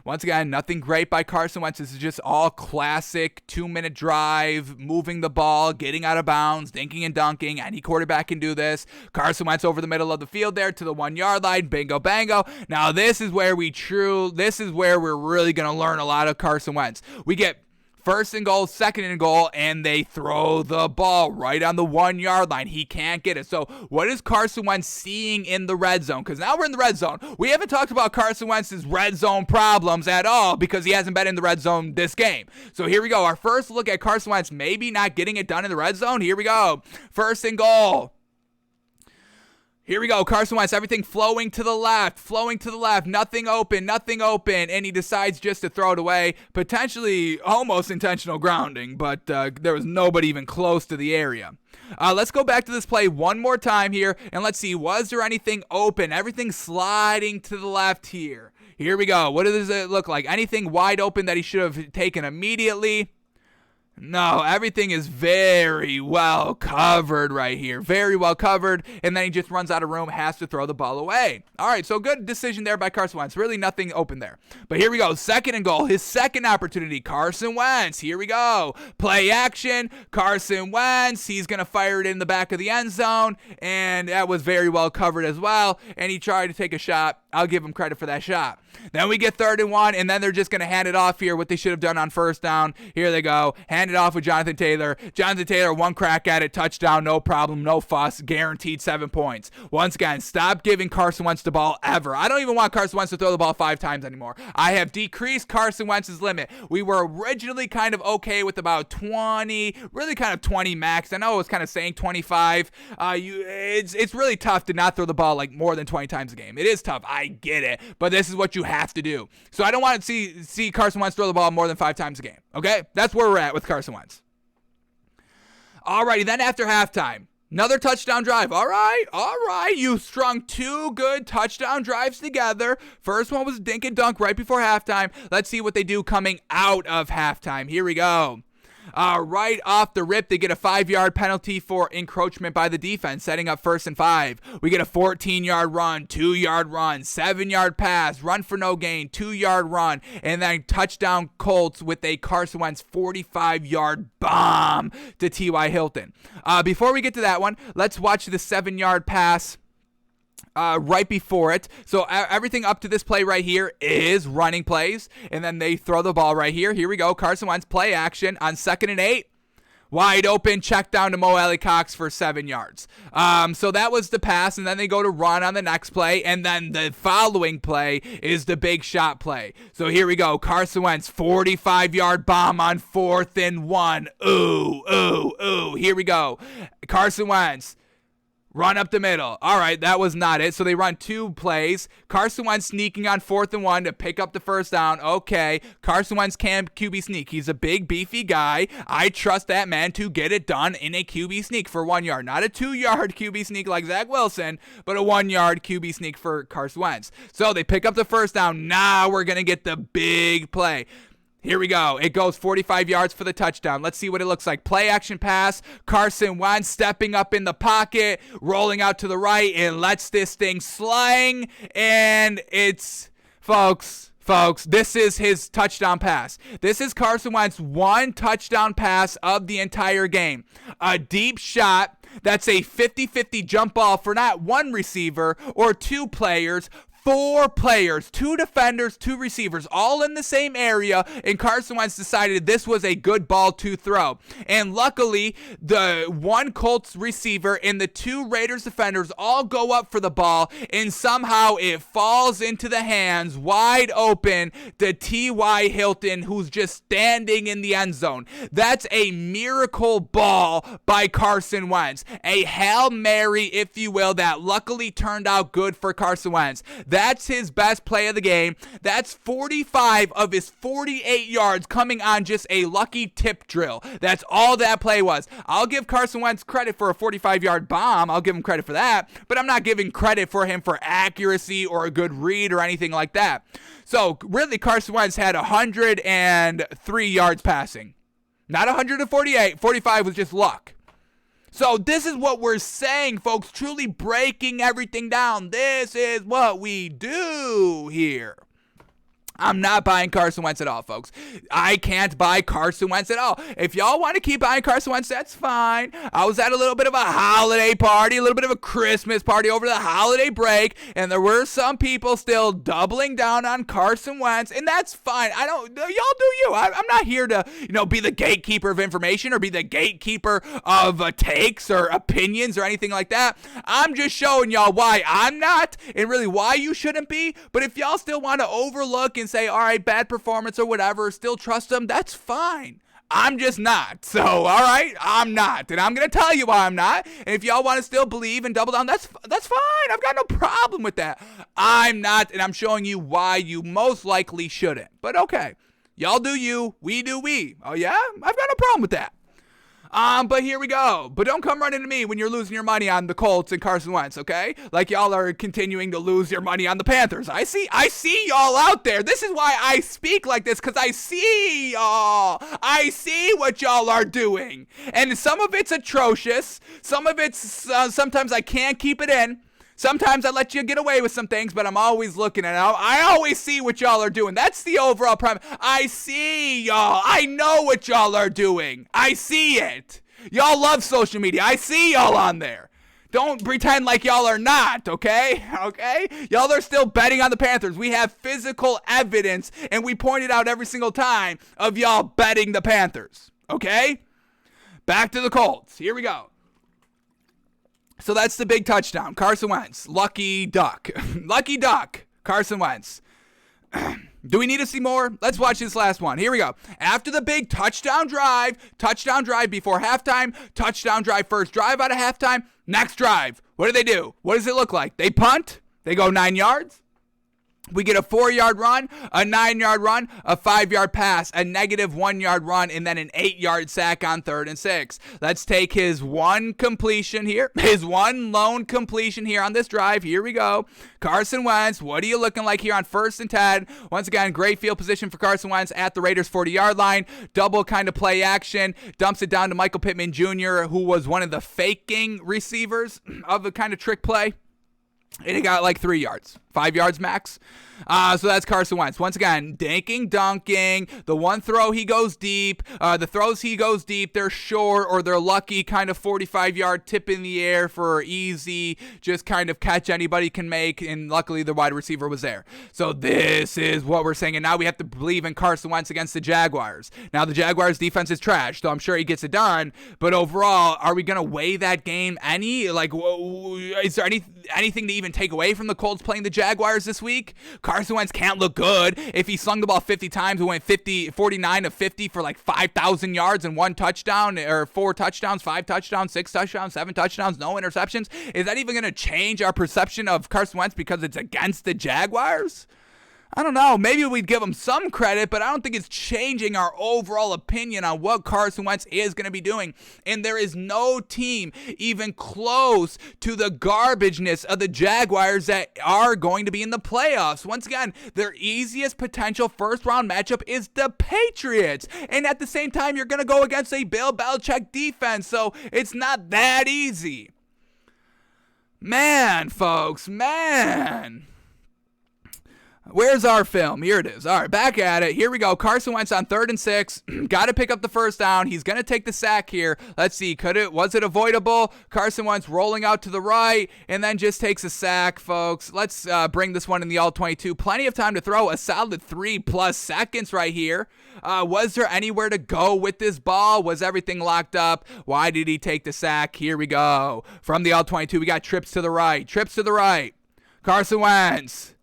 Once again, nothing great by Carson Wentz. This is just all classic 2-minute drive, moving the ball, getting out of bounds, dinking and dunking. Any quarterback can do this. Carson Wentz over the middle of the field there to the 1-yard line. Bingo, bango. Now this is where we're really going to learn a lot of Carson Wentz. We get 1st and goal, 2nd and goal, and they throw the ball right on the 1-yard line. He can't get it. So what is Carson Wentz seeing in the red zone? Because now we're in the red zone. We haven't talked about Carson Wentz's red zone problems at all because he hasn't been in the red zone this game. So here we go. Our first look at Carson Wentz maybe not getting it done in the red zone. Here we go. 1st and goal. Here we go. Carson Wentz, everything flowing to the left, nothing open, and he decides just to throw it away. Potentially almost intentional grounding, but there was nobody even close to the area. Let's go back to this play one more time here, and let's see, was there anything open? Everything sliding to the left here. Here we go. What does it look like? Anything wide open that he should have taken immediately? No, everything is very well covered right here. Very well covered. And then he just runs out of room, has to throw the ball away. All right, so good decision there by Carson Wentz. Really nothing open there. But here we go. 2nd and goal. His second opportunity. Carson Wentz. Here we go. Play action. Carson Wentz. He's going to fire it in the back of the end zone. And that was very well covered as well. And he tried to take a shot. I'll give him credit for that shot. Then we get 3rd and 1, and then they're just going to hand it off here, what they should have done on 1st down. Here they go. Hand it off with Jonathan Taylor. Jonathan Taylor, 1 crack at it, touchdown, no problem, no fuss, guaranteed 7 points. Once again, stop giving Carson Wentz the ball ever. I don't even want Carson Wentz to throw the ball 5 times anymore. I have decreased Carson Wentz's limit. We were originally kind of okay with about 20, really kind of 20 max. I know I was kind of saying 25. It's really tough to not throw the ball like more than 20 times a game. It is tough. I get it, but this is what you have to do. So I don't want to see Carson Wentz throw the ball more than 5 times a game. Okay, that's where we're at with Carson Wentz. Alrighty, then after halftime, another touchdown drive. All right. You strung 2 good touchdown drives together. First one was dink and dunk right before halftime. Let's see what they do coming out of halftime. Here we go. Right off the rip, they get a 5-yard penalty for encroachment by the defense, setting up 1st and 5. We get a 14-yard run, 2-yard run, 7-yard pass, run for no gain, 2-yard run, and then touchdown Colts with a Carson Wentz 45-yard bomb to T.Y. Hilton. Before we get to that one, let's watch the 7-yard pass right before it. So everything up to this play right here is running plays, and then they throw the ball right here. Here we go. Carson Wentz play action on 2nd and 8. Wide open, check down to Mo Alley Cox for 7 yards. So that was the pass, and then they go to run on the next play, and then the following play is the big shot play. So here we go. Carson Wentz, 45-yard bomb on 4th and 1. Ooh. Here we go. Carson Wentz Run up the middle. All right, that was not it. So they run 2 plays. Carson Wentz sneaking on 4th and 1 to pick up the first down. Okay, Carson Wentz can QB sneak. He's a big, beefy guy. I trust that man to get it done in a QB sneak for 1 yard. Not a 2-yard QB sneak like Zach Wilson, but a 1-yard QB sneak for Carson Wentz. So they pick up the first down. Now we're going to get the big play. Here we go. It goes 45 yards for the touchdown. Let's see what it looks like. Play action pass. Carson Wentz stepping up in the pocket, rolling out to the right, and lets this thing sling. And it's, folks, this is his touchdown pass. This is Carson Wentz 1 touchdown pass of the entire game. A deep shot. That's a 50-50 jump ball for not 1 receiver or 2 players, 4 players, 2 defenders, 2 receivers, all in the same area, and Carson Wentz decided this was a good ball to throw. And luckily, the 1 Colts receiver and the 2 Raiders defenders all go up for the ball, and somehow it falls into the hands, wide open, to T.Y. Hilton, who's just standing in the end zone. That's a miracle ball by Carson Wentz. A Hail Mary, if you will, that luckily turned out good for Carson Wentz. That's his best play of the game. That's 45 of his 48 yards coming on just a lucky tip drill. That's all that play was. I'll give Carson Wentz credit for a 45-yard bomb. I'll give him credit for that. But I'm not giving credit for him for accuracy or a good read or anything like that. So really, Carson Wentz had 103 yards passing. Not 148. 45 was just luck. So this is what we're saying, folks, truly breaking everything down. This is what we do here. I'm not buying Carson Wentz at all, folks. I can't buy Carson Wentz at all. If y'all want to keep buying Carson Wentz, that's fine. I was at a little bit of a holiday party, a little bit of a Christmas party over the holiday break, and there were some people still doubling down on Carson Wentz, and that's fine. Y'all do you. I'm not here to, be the gatekeeper of information or be the gatekeeper of takes or opinions or anything like that. I'm just showing y'all why I'm not and really why you shouldn't be. But if y'all still want to overlook and say, all right, bad performance or whatever, still trust them, that's fine. I'm just not. So, all right, I'm not. And I'm going to tell you why I'm not. And if y'all want to still believe and double down, that's fine. I've got no problem with that. I'm not, and I'm showing you why you most likely shouldn't. But okay, y'all do you, we do we. Oh yeah? I've got no problem with that. But here we go. But don't come running to me when you're losing your money on the Colts and Carson Wentz, okay? Like y'all are continuing to lose your money on the Panthers. I see y'all out there. This is why I speak like this, because I see y'all. I see what y'all are doing. And some of it's atrocious. Some of it's, sometimes I can't keep it in. Sometimes I let you get away with some things, but I'm always looking at it. I always see what y'all are doing. That's the overall problem. I see y'all. I know what y'all are doing. I see it. Y'all love social media. I see y'all on there. Don't pretend like y'all are not, okay? Okay? Y'all are still betting on the Panthers. We have physical evidence, and we point it out every single time of y'all betting the Panthers, okay? Back to the Colts. Here we go. So that's the big touchdown. Carson Wentz. Lucky duck. Lucky duck. Carson Wentz. Do we need to see more? Let's watch this last one. Here we go. After the big touchdown drive before halftime, touchdown drive first drive out of halftime, next drive. What do? What does it look like? They punt. They go 9 yards. We get a 4-yard run, a 9-yard run, a 5-yard pass, a negative 1-yard run, and then an 8-yard sack on 3rd and 6. Let's take his one completion here, his one lone completion here on this drive. Here we go. Carson Wentz, what are you looking like here on 1st and 10? Once again, great field position for Carson Wentz at the Raiders' 40-yard line. Double kind of play action. Dumps it down to Michael Pittman Jr., who was one of the faking receivers of the kind of trick play. And he got like 3 yards, 5 yards max. So that's Carson Wentz. Once again, dunking. The one throw, he goes deep. The throws, he goes deep. They're short or they're lucky, kind of 45-yard tip in the air for easy, just kind of catch anybody can make. And luckily, the wide receiver was there. So this is what we're saying. And now we have to believe in Carson Wentz against the Jaguars. Now, the Jaguars' defense is trash, so I'm sure he gets it done. But overall, are we going to weigh that game any? Like, is there anything to even take away from the Colts playing the Jaguars this week. Carson Wentz can't look good. If he slung the ball 50 times and went 49 of 50 for like 5,000 yards and 1 touchdown, or 4 touchdowns, 5 touchdowns, 6 touchdowns, 7 touchdowns, no interceptions, is that even going to change our perception of Carson Wentz because it's against the Jaguars? I don't know. Maybe we'd give him some credit, but I don't think it's changing our overall opinion on what Carson Wentz is going to be doing. And there is no team even close to the garbageness of the Jaguars that are going to be in the playoffs. Once again, their easiest potential first-round matchup is the Patriots. And at the same time, you're going to go against a Bill Belichick defense, so it's not that easy. Man, folks, man. Where's our film? Here it is. All right, back at it. Here we go. Carson Wentz on 3rd and 6. Got to pick up the first down. He's going to take the sack here. Let's see. Was it avoidable? Carson Wentz rolling out to the right and then just takes a sack, folks. Let's bring this one in the all-22. Plenty of time to throw. A solid 3+ seconds right here. Was there anywhere to go with this ball? Was everything locked up? Why did he take the sack? Here we go. From the all-22, we got trips to the right. Trips to the right. Carson Wentz.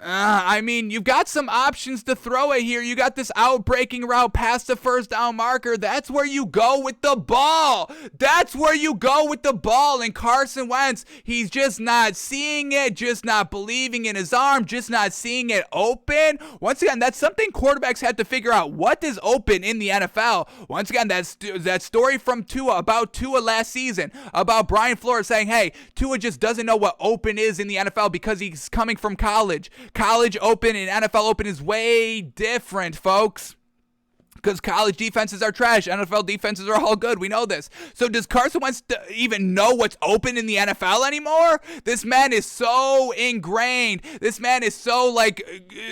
You've got some options to throw it here. You got this out-breaking route past the first down marker. That's where you go with the ball. That's where you go with the ball. And Carson Wentz, he's just not seeing it, just not believing in his arm, just not seeing it open. Once again, that's something quarterbacks have to figure out. What is open in the NFL? Once again, that story from Tua, about Tua last season, about Brian Flores saying, hey, Tua just doesn't know what open is in the NFL because he's coming from college. College open and NFL open is way different, folks. Because college defenses are trash. NFL defenses are all good. We know this. So does Carson Wentz even know what's open in the NFL anymore? This man is so ingrained. This man is so,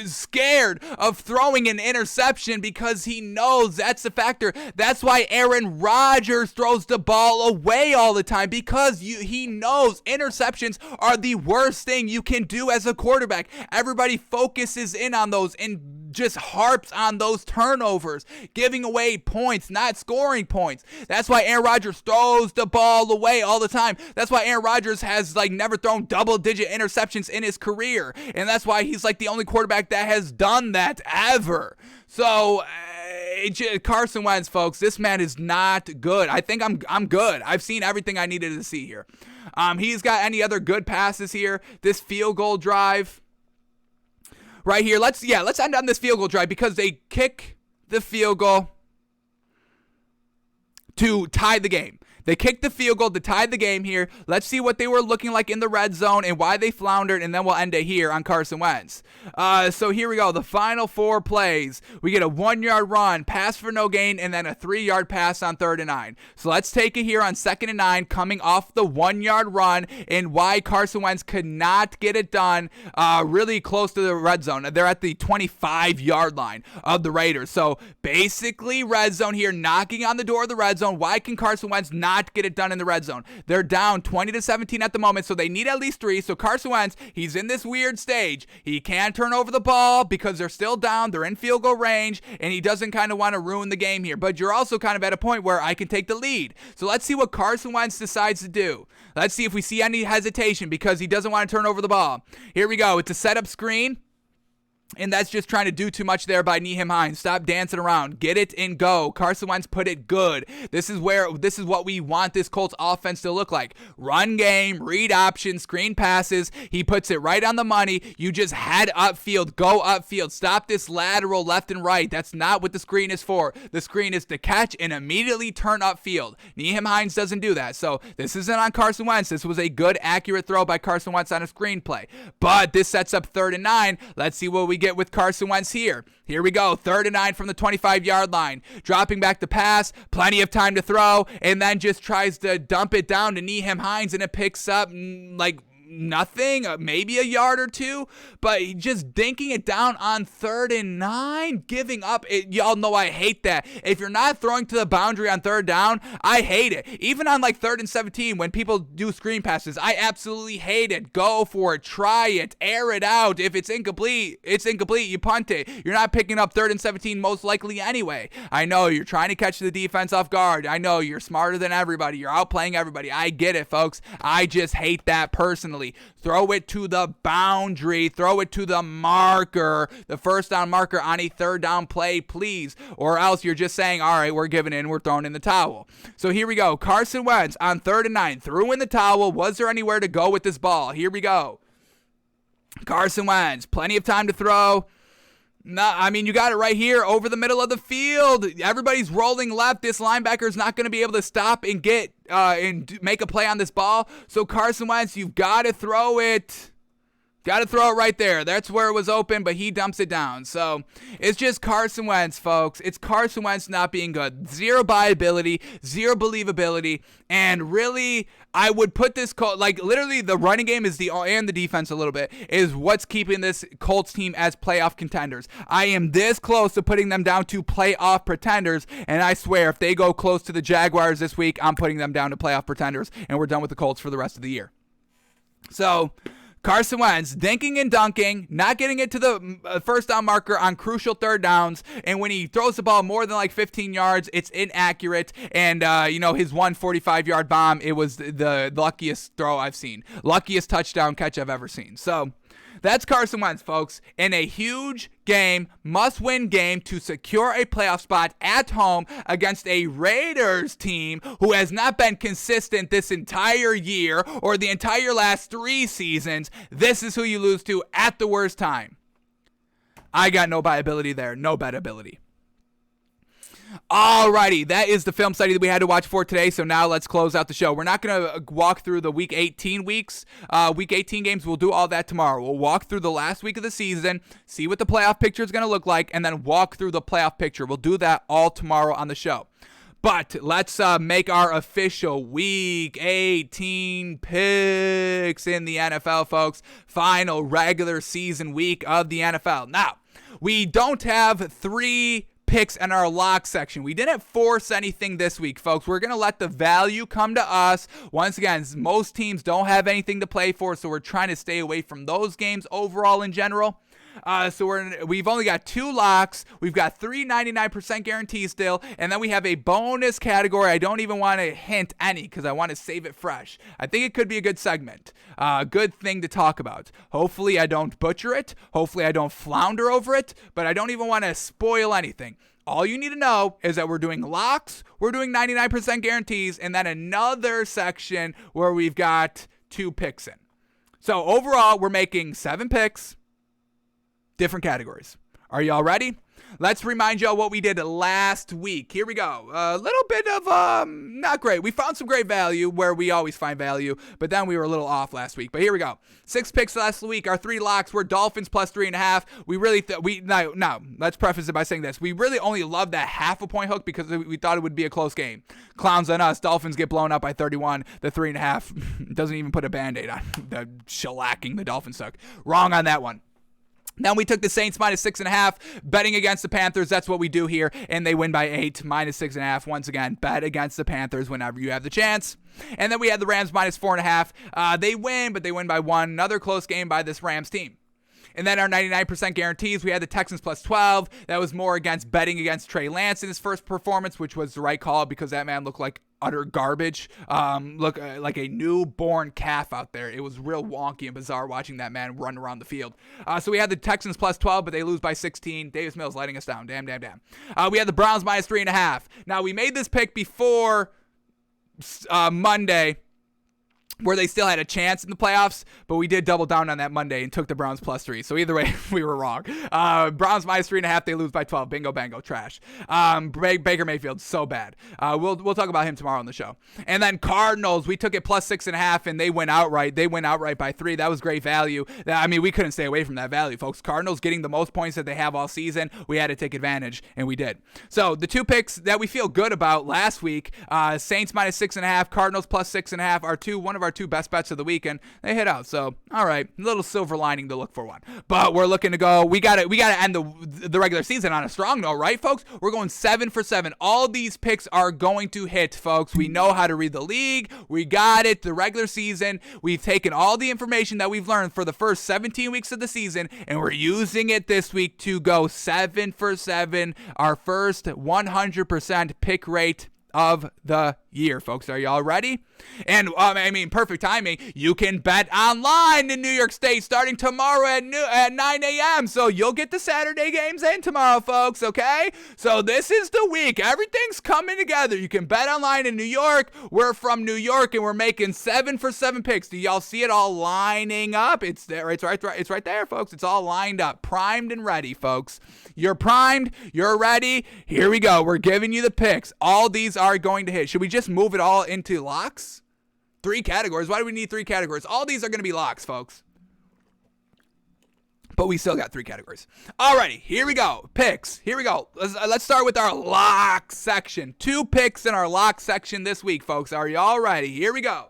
scared of throwing an interception because he knows that's the factor. That's why Aaron Rodgers throws the ball away all the time, because he knows interceptions are the worst thing you can do as a quarterback. Everybody focuses in on those and just harps on those turnovers, giving away points, not scoring points. That's why Aaron Rodgers throws the ball away all the time. That's why Aaron Rodgers has never thrown double-digit interceptions in his career, and that's why he's the only quarterback that has done that ever. So Carson Wentz, folks, this man is not good. I think I'm good. I've seen everything I needed to see here. He's got any other good passes here? This field goal drive right here. Let's end on this field goal drive because they kick the field goal to tie the game. They kicked the field goal to tie the game here. Let's see what they were looking like in the red zone and why they floundered, and then we'll end it here on Carson Wentz. So here we go. The final 4 plays. We get a 1-yard run, pass for no gain, and then a 3-yard pass on 3rd and 9. So let's take it here on 2nd and 9, coming off the 1-yard run, and why Carson Wentz could not get it done really close to the red zone. They're at the 25-yard line of the Raiders. So basically, red zone here, knocking on the door of the red zone. Why can Carson Wentz not get it done in the red zone? They're down 20-17 at the moment, so they need at least 3. So Carson Wentz, he's in this weird stage. He can't turn over the ball because they're still down. They're in field goal range, and he doesn't kind of want to ruin the game here. But you're also kind of at a point where I can take the lead. So let's see what Carson Wentz decides to do. Let's see if we see any hesitation because he doesn't want to turn over the ball. Here we go. It's a setup screen. And that's just trying to do too much there by Nyheim Hines. Stop dancing around. Get it and go. Carson Wentz put it good. This is what we want this Colts offense to look like. Run game, read options, screen passes. He puts it right on the money. You just head upfield. Go upfield. Stop this lateral left and right. That's not what the screen is for. The screen is to catch and immediately turn upfield. Nyheim Hines doesn't do that. So this isn't on Carson Wentz. This was a good, accurate throw by Carson Wentz on a screenplay. But this sets up 3rd and 9. Let's see what we get with Carson Wentz here. Here we go. 3rd and 9 from the 25-yard line. Dropping back the pass. Plenty of time to throw. And then just tries to dump it down to Nyheim Hines. And it picks up nothing, maybe a yard or two, but just dinking it down on 3rd and 9, giving up. Y'all know I hate that. If you're not throwing to the boundary on 3rd down, I hate it. Even on like 3rd and 17, when people do screen passes, I absolutely hate it. Go for it. Try it. Air it out. If it's incomplete, it's incomplete. You punt it. You're not picking up 3rd and 17 most likely anyway. I know you're trying to catch the defense off guard. I know you're smarter than everybody. You're outplaying everybody. I get it, folks. I just hate that personally. Throw it to the boundary. Throw it to the marker, the first down marker on a 3rd down play, please. Or else you're just saying, all right, we're giving in. We're throwing in the towel. So here we go. Carson Wentz on 3rd and 9 threw in the towel. Was there anywhere to go with this ball? Here we go. Carson Wentz, plenty of time to throw. No, I mean, you got it right here over the middle of the field. Everybody's rolling left. This linebacker's not going to be able to stop and get and make a play on this ball. So Carson Wentz, you've got to throw it. Got to throw it right there. That's where it was open, but he dumps it down. So it's just Carson Wentz, folks. It's Carson Wentz not being good. Zero viability, zero believability, and really, I would put this like literally the running game is and the defense a little bit is what's keeping this Colts team as playoff contenders. I am this close to putting them down to playoff pretenders, and I swear if they go close to the Jaguars this week, I'm putting them down to playoff pretenders, and we're done with the Colts for the rest of the year. So Carson Wentz dinking and dunking, not getting it to the first down marker on crucial 3rd downs, and when he throws the ball more than like 15 yards, it's inaccurate, and his 145-yard bomb, it was the luckiest throw I've seen, luckiest touchdown catch I've ever seen. So that's Carson Wentz, folks, in a huge game, must-win game to secure a playoff spot at home against a Raiders team who has not been consistent this entire year or the entire last 3 seasons. This is who you lose to at the worst time. I got no viability there, no bettability. Alrighty, that is the film study that we had to watch for today, so now let's close out the show. We're not going to walk through the Week 18 games. We'll do all that tomorrow. We'll walk through the last week of the season, see what the playoff picture is going to look like, and then walk through the playoff picture. We'll do that all tomorrow on the show. But let's make our official Week 18 picks in the NFL, folks. Final regular season week of the NFL. Now, we don't have 3 picks in our lock section. We didn't force anything this week, folks. We're going to let the value come to us. Once again, most teams don't have anything to play for, so we're trying to stay away from those games overall in general. So we've only got 2 locks. We've got 3 99% guarantees still, and then we have a bonus category. I don't even want to hint any because I want to save it fresh. I think it could be a good segment, a good thing to talk about. Hopefully I don't butcher it. Hopefully I don't flounder over it, but I don't even want to spoil anything. All you need to know is that we're doing locks, we're doing 99% guarantees, and then another section where we've got 2 picks in. So overall, we're making 7 picks, different categories. Are y'all ready? Let's remind y'all what we did last week. Here we go. A little bit of, not great. We found some great value where we always find value, but then we were a little off last week. But here we go. 6 picks last week. Our 3 locks were Dolphins plus 3.5. We really, now, let's preface it by saying this. We really only loved that half a point hook because we thought it would be a close game. Clowns on us. Dolphins get blown up by 31. The 3.5 doesn't even put a Band-Aid on the shellacking the Dolphins took. Wrong on that one. Then we took the Saints minus 6.5, betting against the Panthers. That's what we do here, and they win by 8, minus 6.5. Once again, bet against the Panthers whenever you have the chance. And then we had the Rams minus 4.5. They win, but they win by 1. Another close game by this Rams team. And then our 99% guarantees, we had the Texans plus 12. That was more against betting against Trey Lance in his first performance, which was the right call because that man looked like utter garbage. Like a newborn calf out there. It was real wonky and bizarre watching that man run around the field. So we had the Texans plus 12, but they lose by 16. Davis Mills letting us down. Damn. We had the Browns minus 3.5. Now, we made this pick before Monday, where they still had a chance in the playoffs, but we did double down on that Monday and took the Browns plus 3. So either way, we were wrong. Browns minus 3.5, they lose by 12. Bingo, bango, trash. Baker Mayfield, so bad. We'll talk about him tomorrow on the show. And then Cardinals, we took it plus 6.5, and they went outright. They went outright by 3. That was great value. I mean, we couldn't stay away from that value, folks. Cardinals getting the most points that they have all season. We had to take advantage, and we did. So the 2 picks that we feel good about last week, Saints minus 6.5, Cardinals plus 6.5, one of our our 2 best bets of the week, and they hit out. So, all right, a little silver lining to look for one. But we're looking to go. We got to end the regular season on a strong note, right, folks? We're going 7 for 7. All these picks are going to hit, folks. We know how to read the league. We got it. The regular season. We've taken all the information that we've learned for the first 17 weeks of the season, and we're using it this week to go 7 for 7. Our first 100% pick rate of the year, folks. Are y'all ready? And perfect timing. You can bet online in New York State starting tomorrow at 9 a.m. So you'll get the Saturday games in tomorrow, folks. Okay? So this is the week. Everything's coming together. You can bet online in New York. We're from New York, and we're making 7 for 7 picks. Do y'all see it all lining up? It's there. It's right there, folks. It's all lined up, primed and ready, folks. You're primed. You're ready. Here we go. We're giving you the picks. All these are going to hit. Should we just move it all into locks? 3 categories. Why do we need 3 categories? All these are going to be locks, folks. But we still got 3 categories. Alrighty, here we go. Picks. Here we go. Let's start with our lock section. 2 picks in our lock section this week, folks. Are you all ready? Here we go.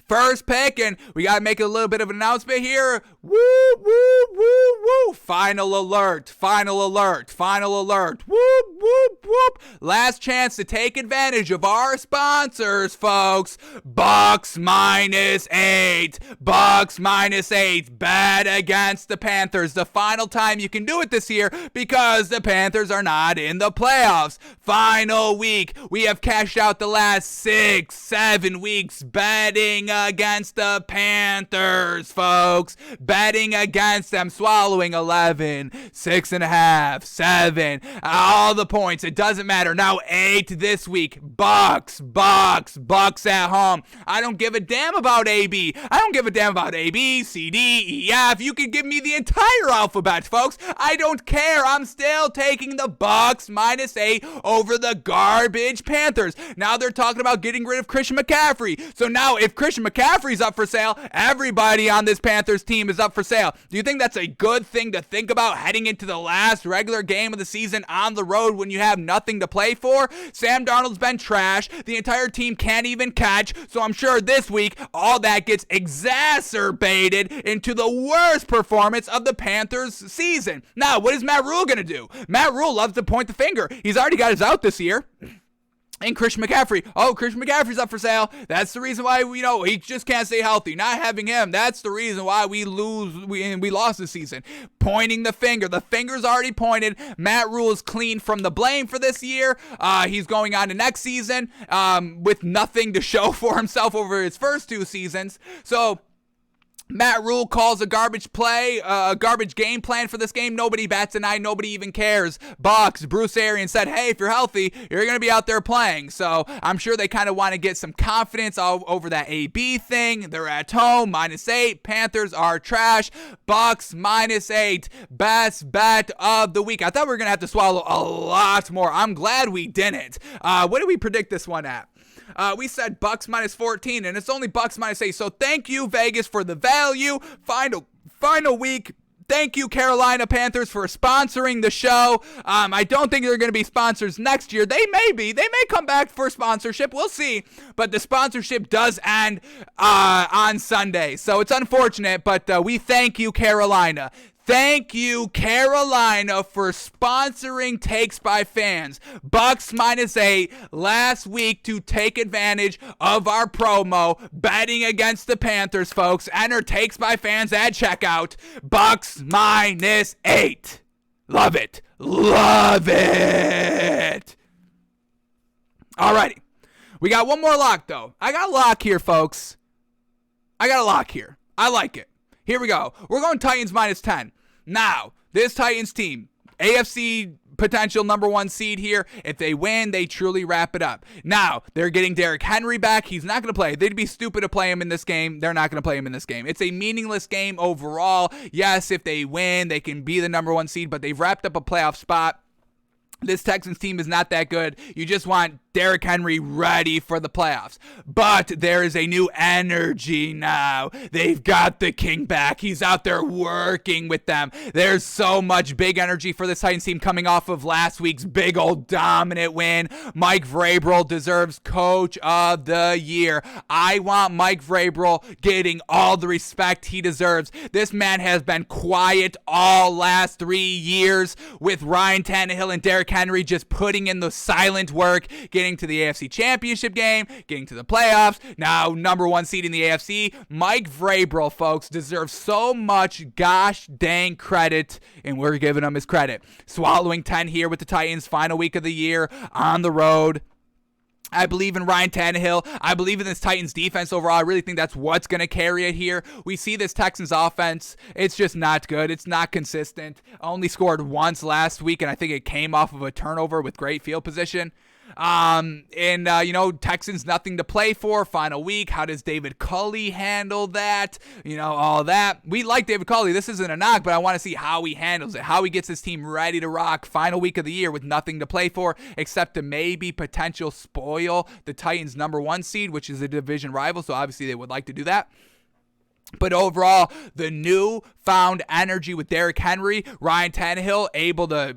First pick, and we got to make a little bit of an announcement here. Woo, woo, woo, woo. Final alert. Final alert. Final alert. Whoop, whoop, whoop. Last chance to take advantage of our sponsors, folks. Bucks -8. Bucks -8. Bet against the Panthers. The final time you can do it this year because the Panthers are not in the playoffs. Final week. We have cashed out the last 6, 7 weeks betting against the Panthers, folks. Betting against them, swallowing 11, 6.5, 7, all the points. It doesn't matter. Now 8 this week. Bucks at home. I don't give a damn about AB. I don't give a damn about A, B, C, D, E, F. You can give me the entire alphabet, folks. I don't care. I'm still taking the Bucks -8 over the garbage Panthers. Now they're talking about getting rid of Christian McCaffrey. So now if Christian McCaffrey's up for sale, everybody on this Panthers team is up for sale. Do you think that's a good thing to think about heading into the last regular game of the season on the road when you have nothing to play for? Sam Darnold's been trash. The entire team can't even catch. So I'm sure this week all that gets exacerbated into the worst performance of the Panthers season. Now, what is Matt Rule going to do? Matt Rule loves to point the finger. He's already got his out this year. And Christian McCaffrey. Oh, Christian McCaffrey's up for sale. That's the reason why he just can't stay healthy. Not having him, that's the reason why we lost this season. Pointing the finger. The finger's already pointed. Matt Rule is clean from the blame for this year. He's going on to next season with nothing to show for himself over his first 2 seasons. So Matt Rule calls a garbage game plan for this game. Nobody bats an eye. Nobody even cares. Bucks, Bruce Arians said, hey, if you're healthy, you're going to be out there playing. So I'm sure they kind of want to get some confidence over that AB thing. They're at home, -8. Panthers are trash. Bucks -8. Best bet of the week. I thought we were going to have to swallow a lot more. I'm glad we didn't. What did we predict this one at? We said Bucks -14, and it's only Bucks -8. So thank you, Vegas, for the value. Final week. Thank you, Carolina Panthers, for sponsoring the show. I don't think they're going to be sponsors next year. They may be. They may come back for sponsorship. We'll see. But the sponsorship does end on Sunday. So it's unfortunate, but we thank you, Carolina. Thank you, Carolina, for sponsoring Takes by Fans. Bucks -8 last week to take advantage of our promo. Betting against the Panthers, folks. Enter Takes by Fans at checkout. Bucks -8. Love it. Love it. Alrighty. We got one more lock, though. I got a lock here, folks. I like it. Here we go. We're going Titans -10. Now, this Titans team, AFC potential number 1 seed here. If they win, they truly wrap it up. Now, they're getting Derrick Henry back. He's not going to play. They'd be stupid to play him in this game. They're not going to play him in this game. It's a meaningless game overall. Yes, if they win, they can be the number 1 seed, but they've wrapped up a playoff spot. This Texans team is not that good. You just want Derrick Henry ready for the playoffs. But there is a new energy now. They've got the king back. He's out there working with them. There's so much big energy for this Titans team coming off of last week's big old dominant win. Mike Vrabral deserves Coach of the Year. I want Mike Vrabral getting all the respect he deserves. This man has been quiet all last 3 years with Ryan Tannehill and Derrick Henry just putting in the silent work, getting to the AFC Championship game, getting to the playoffs, now number 1 seed in the AFC. Mike Vrabral, folks, deserves so much gosh dang credit, and we're giving him his credit. Swallowing 10 here with the Titans, final week of the year on the road. I believe in Ryan Tannehill. I believe in this Titans defense overall. I really think that's what's going to carry it here. We see this Texans offense. It's just not good. It's not consistent. Only scored once last week, and I think it came off of a turnover with great field position. Texans nothing to play for. Final week. How does David Culley handle that? All that. We like David Culley. This isn't a knock, but I want to see how he handles it, how he gets his team ready to rock. Final week of the year with nothing to play for except to maybe potential spoil the Titans' number 1 seed, which is a division rival. So obviously they would like to do that. But overall, the newfound energy with Derrick Henry, Ryan Tannehill,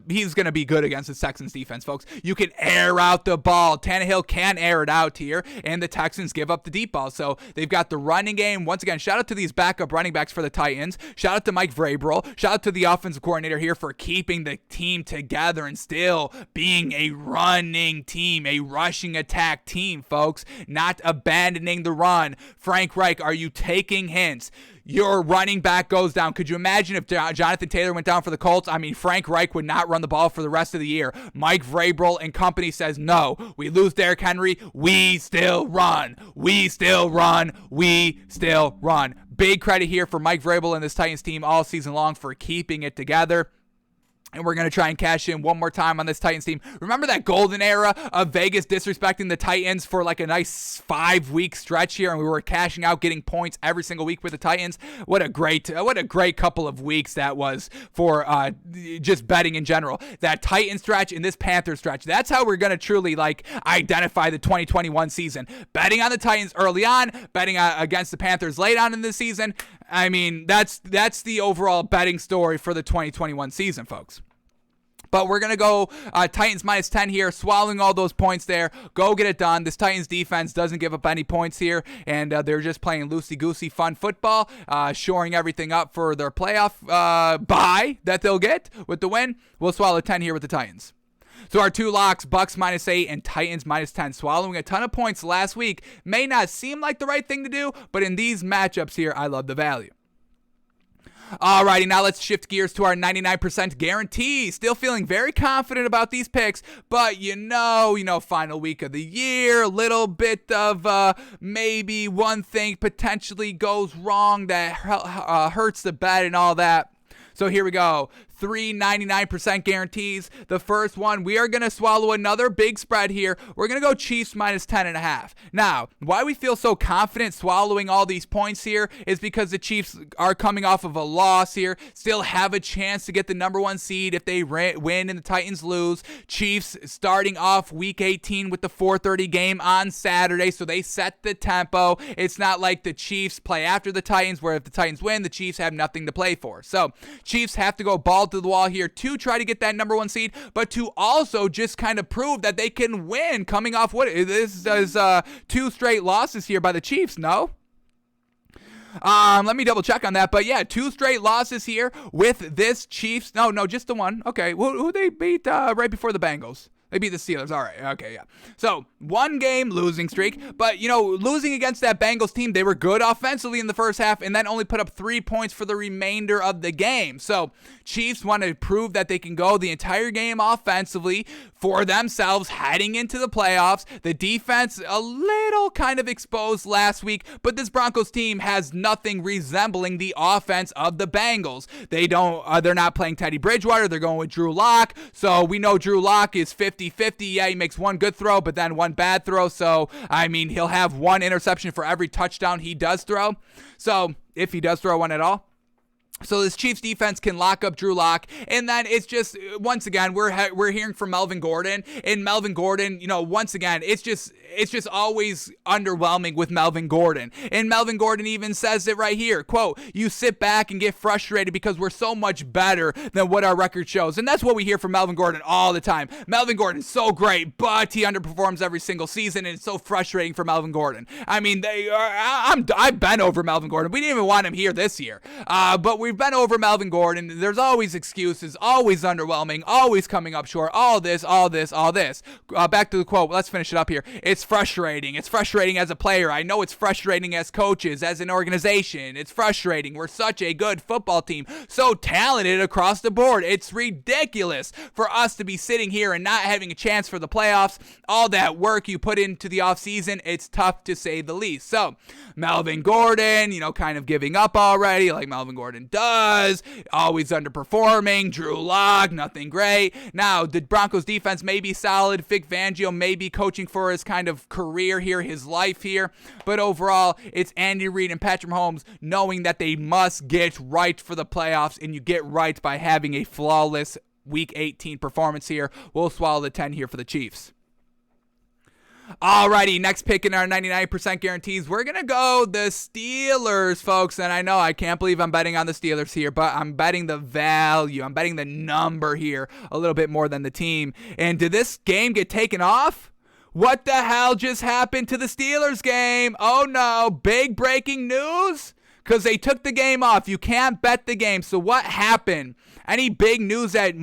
he's going to be good against the Texans defense, folks. You can air out the ball. Tannehill can air it out here, and the Texans give up the deep ball. So they've got the running game. Once again, shout out to these backup running backs for the Titans. Shout out to Mike Vrabral. Shout out to the offensive coordinator here for keeping the team together and still being a running team, a rushing attack team, folks. Not abandoning the run. Frank Reich, are you taking hints? Your running back goes down. Could you imagine if Jonathan Taylor went down for the Colts? I mean, Frank Reich would not run the ball for the rest of the year. Mike Vrabral and company says, no, we lose Derrick Henry. We still run. We still run. We still run. Big credit here for Mike Vrabral and this Titans team all season long for keeping it together. And we're going to try and cash in one more time on this Titans team. Remember that golden era of Vegas disrespecting the Titans for like a nice 5-week stretch here, and we were cashing out, getting points every single week with the Titans? What a great couple of weeks that was for just betting in general. That Titan stretch and this Panther stretch. That's how we're going to truly identify the 2021 season. Betting on the Titans early on, betting against the Panthers late on in the season. I mean, that's the overall betting story for the 2021 season, folks. But we're going to go Titans minus 10 here, swallowing all those points there. Go get it done. This Titans defense doesn't give up any points here, and they're just playing loosey-goosey fun football, shoring everything up for their playoff bye that they'll get with the win. We'll swallow 10 here with the Titans. So our 2 locks, Bucks minus 8 and Titans minus 10. Swallowing a ton of points last week may not seem like the right thing to do, but in these matchups here, I love the value. Alrighty, now let's shift gears to our 99% guarantee. Still feeling very confident about these picks, but final week of the year, a little bit of maybe one thing potentially goes wrong that hurts the bet and all that. So here we go. 3 99% guarantees. The first one, we are going to swallow another big spread here. We're going to go Chiefs minus 10.5. Now, why we feel so confident swallowing all these points here is because the Chiefs are coming off of a loss here, still have a chance to get the number 1 seed if they win and the Titans lose. Chiefs starting off week 18 with the 4:30 game on Saturday, so they set the tempo. It's not like the Chiefs play after the Titans, where if the Titans win, the Chiefs have nothing to play for. So Chiefs have to go ball to the wall here to try to get that number 1 seed, but to also just kind of prove that they can win coming off this is 2 straight losses here by the Chiefs, no? Let me double check on that, but yeah, 2 straight losses here with this Chiefs. No, just the one. Okay, who they beat right before the Bengals? They beat the Steelers. All right. Okay, yeah. So, 1 game losing streak. But, losing against that Bengals team, they were good offensively in the first half and then only put up 3 points for the remainder of the game. So, Chiefs want to prove that they can go the entire game offensively for themselves heading into the playoffs. The defense, a little kind of exposed last week, but this Broncos team has nothing resembling the offense of the Bengals. They're not playing Teddy Bridgewater. They're going with Drew Lock. So, we know Drew Lock is 50-50. Yeah, he makes 1 good throw, but then 1 bad throw. So, he'll have 1 interception for every touchdown he does throw. So, if he does throw 1 at all. So this Chiefs defense can lock up Drew Lock, and then it's just, once again, we're hearing from Melvin Gordon, and Melvin Gordon, once again, it's just always underwhelming with Melvin Gordon. And Melvin Gordon even says it right here, quote, "You sit back and get frustrated because we're so much better than what our record shows." And that's what we hear from Melvin Gordon all the time. Melvin Gordon's so great, but he underperforms every single season, and it's so frustrating for Melvin Gordon. I mean, I've been over Melvin Gordon. We didn't even want him here this year, but we've been over Melvin Gordon. There's always excuses, always underwhelming, always coming up short, all this. Back to the quote. Let's finish it up here. It's frustrating. It's frustrating as a player. I know it's frustrating as coaches, as an organization. It's frustrating. We're such a good football team, so talented across the board. It's ridiculous for us to be sitting here and not having a chance for the playoffs. All that work you put into the offseason, it's tough to say the least. So Melvin Gordon, kind of giving up already, like Melvin Gordon does. Always underperforming. Drew Lock, nothing great. Now, the Broncos defense may be solid. Vic Fangio may be coaching for his kind of career here, his life here. But overall, it's Andy Reid and Patrick Mahomes knowing that they must get right for the playoffs, and you get right by having a flawless Week 18 performance here. We'll swallow the 10 here for the Chiefs. Alrighty, next pick in our 99% guarantees, we're going to go the Steelers, folks. And I know I can't believe I'm betting on the Steelers here, but I'm betting the value. I'm betting the number here a little bit more than the team. And did this game get taken off? What the hell just happened to the Steelers game? Oh no, big breaking news? Because they took the game off. You can't bet the game. So what happened? Any big news that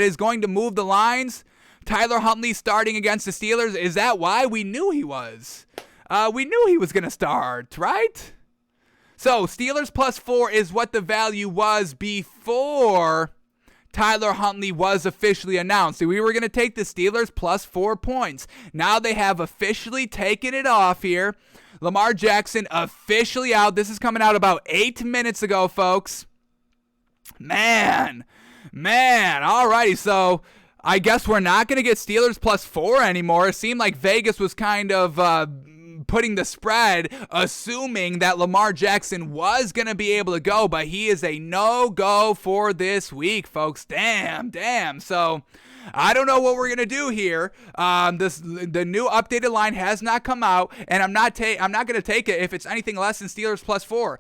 is going to move the lines? Tyler Huntley starting against the Steelers. Is that why? We knew he was. We knew he was going to start, right? So Steelers +4 is what the value was before Tyler Huntley was officially announced. So we were going to take the Steelers +4 points. Now they have officially taken it off here. Lamar Jackson officially out. This is coming out about 8 minutes ago, folks. Man. Alrighty, so I guess we're not going to get Steelers +4 anymore. It seemed like Vegas was kind of putting the spread, assuming that Lamar Jackson was going to be able to go, but he is a no-go for this week, folks. Damn. So I don't know what we're gonna do here. The new updated line has not come out, and I'm not gonna take it if it's anything less than Steelers +4.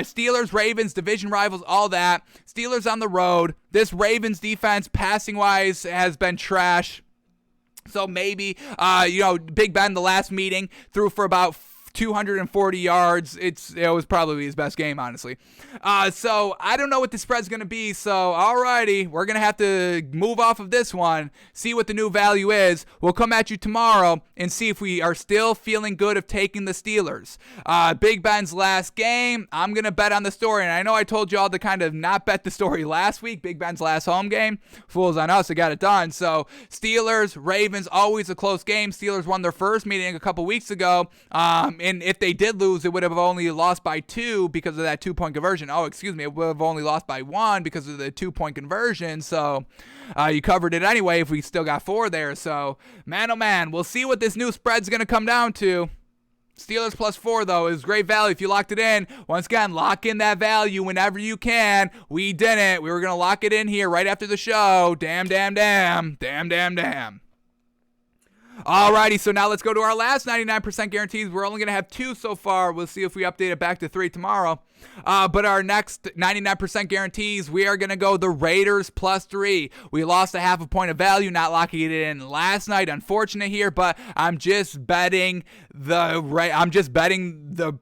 Steelers, Ravens, division rivals, all that. Steelers on the road. This Ravens defense, passing wise, has been trash. So maybe, Big Ben, the last meeting, threw for about 240 yards. It was probably his best game, honestly. So I don't know what the spread's going to be. So, alrighty, we're going to have to move off of this one, see what the new value is. We'll come at you tomorrow and see if we are still feeling good of taking the Steelers. Big Ben's last game, I'm going to bet on the story. And I know I told you all to kind of not bet the story last week. Big Ben's last home game. Fools on us, I got it done. So, Steelers, Ravens, always a close game. Steelers won their first meeting a couple weeks ago. And if they did lose, it would have only lost by 2 because of that 2-point conversion. It would have only lost by 1 because of the 2-point conversion. So you covered it anyway if we still got 4 there. So, man, oh man, we'll see what this new spread's going to come down to. Steelers +4, though, is great value if you locked it in. Once again, lock in that value whenever you can. We didn't. We were going to lock it in here right after the show. Damn. Alrighty, so now let's go to our last 99% guarantees. We're only going to have 2 so far. We'll see if we update it back to 3 tomorrow. But our next 99% guarantees, we are going to go the Raiders +3. We lost a half a point of value, not locking it in last night. Unfortunate here, but I'm just betting the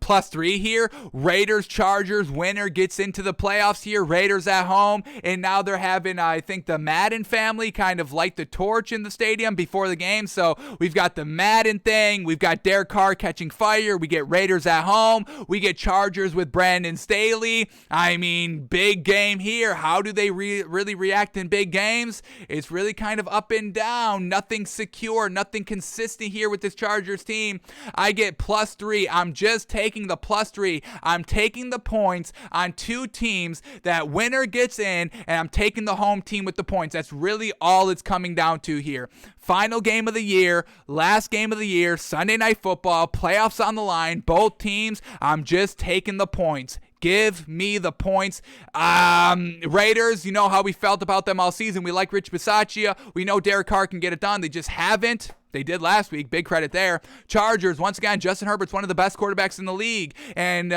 +3 here. Raiders, Chargers, winner gets into the playoffs here. Raiders at home, and now they're having, I think, the Madden family kind of light the torch in the stadium before the game. So we've got the Madden thing. We've got Derek Carr catching fire. We get Raiders at home. We get Chargers with Brandon Staley. I mean, big game here. How do they really react in big games? It's really kind of up and down. Nothing secure, nothing consistent here with this Chargers team. I get +3. I'm just taking the +3. I'm taking the points on 2 teams. That winner gets in, and I'm taking the home team with the points. That's really all it's coming down to here. Final game of the year, last game of the year, Sunday Night Football, playoffs on the line, both teams. I'm just taking the points. Give me the points. Raiders, you know how we felt about them all season. We like Rich Bisaccia. We know Derek Carr can get it done. They just haven't. They did last week. Big credit there. Chargers, once again, Justin Herbert's one of the best quarterbacks in the league. And,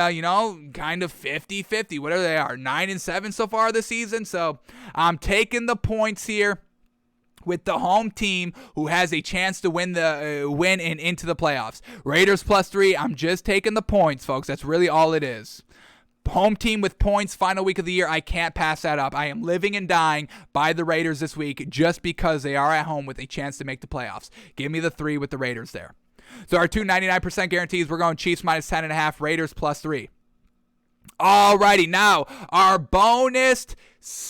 kind of 50-50. Whatever they are, 9-7 so far this season. So I'm taking the points here with the home team who has a chance to win and into the playoffs. Raiders +3. I'm just taking the points, folks. That's really all it is. Home team with points, final week of the year. I can't pass that up. I am living and dying by the Raiders this week just because they are at home with a chance to make the playoffs. Give me the 3 with the Raiders there. So our 2 99% guarantees, we're going Chiefs -10.5, Raiders +3. Alrighty, now our bonus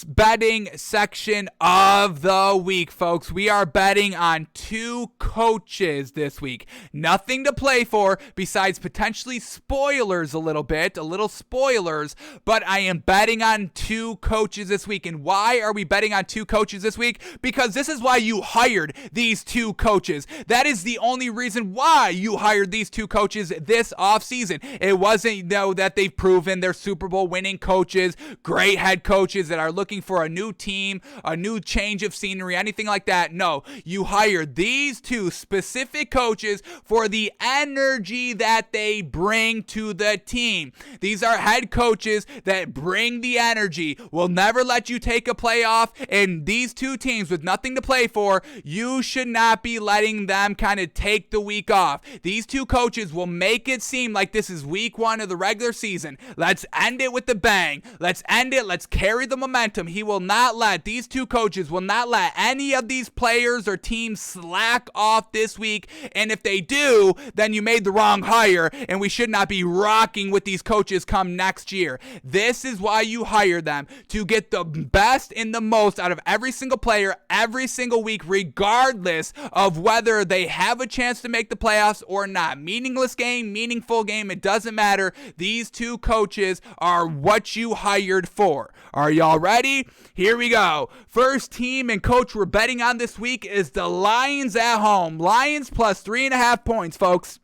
betting section of the week, folks. We are betting on 2 coaches this week. Nothing to play for besides potentially spoilers a little spoilers, but I am betting on 2 coaches this week. And why are we betting on 2 coaches this week? Because this is why you hired these 2 coaches. That is the only reason why you hired these 2 coaches this offseason. It wasn't, that they've proven they're Super Bowl winning coaches, great head coaches that are looking for a new team, a new change of scenery, anything like that. No, you hired these 2 specific coaches for the energy that they bring to the team. These are head coaches that bring the energy, will never let you take a playoff, and these 2 teams with nothing to play for, you should not be letting them kind of take the week off. These 2 coaches will make it seem like this is week 1 of the regular season. Let's end it with the bang. Let's end it. Let's carry the momentum. These 2 coaches will not let any of these players or teams slack off this week. And if they do, then you made the wrong hire, and we should not be rocking with these coaches come next year. This is why you hire them, to get the best and the most out of every single player every single week, regardless of whether they have a chance to make the playoffs or not. Meaningless game, meaningful game, it doesn't matter. These 2 coaches are what you hired for. Are y'all ready? Here we go. First team and coach we're betting on this week is the Lions at home. Lions +3.5 points, folks.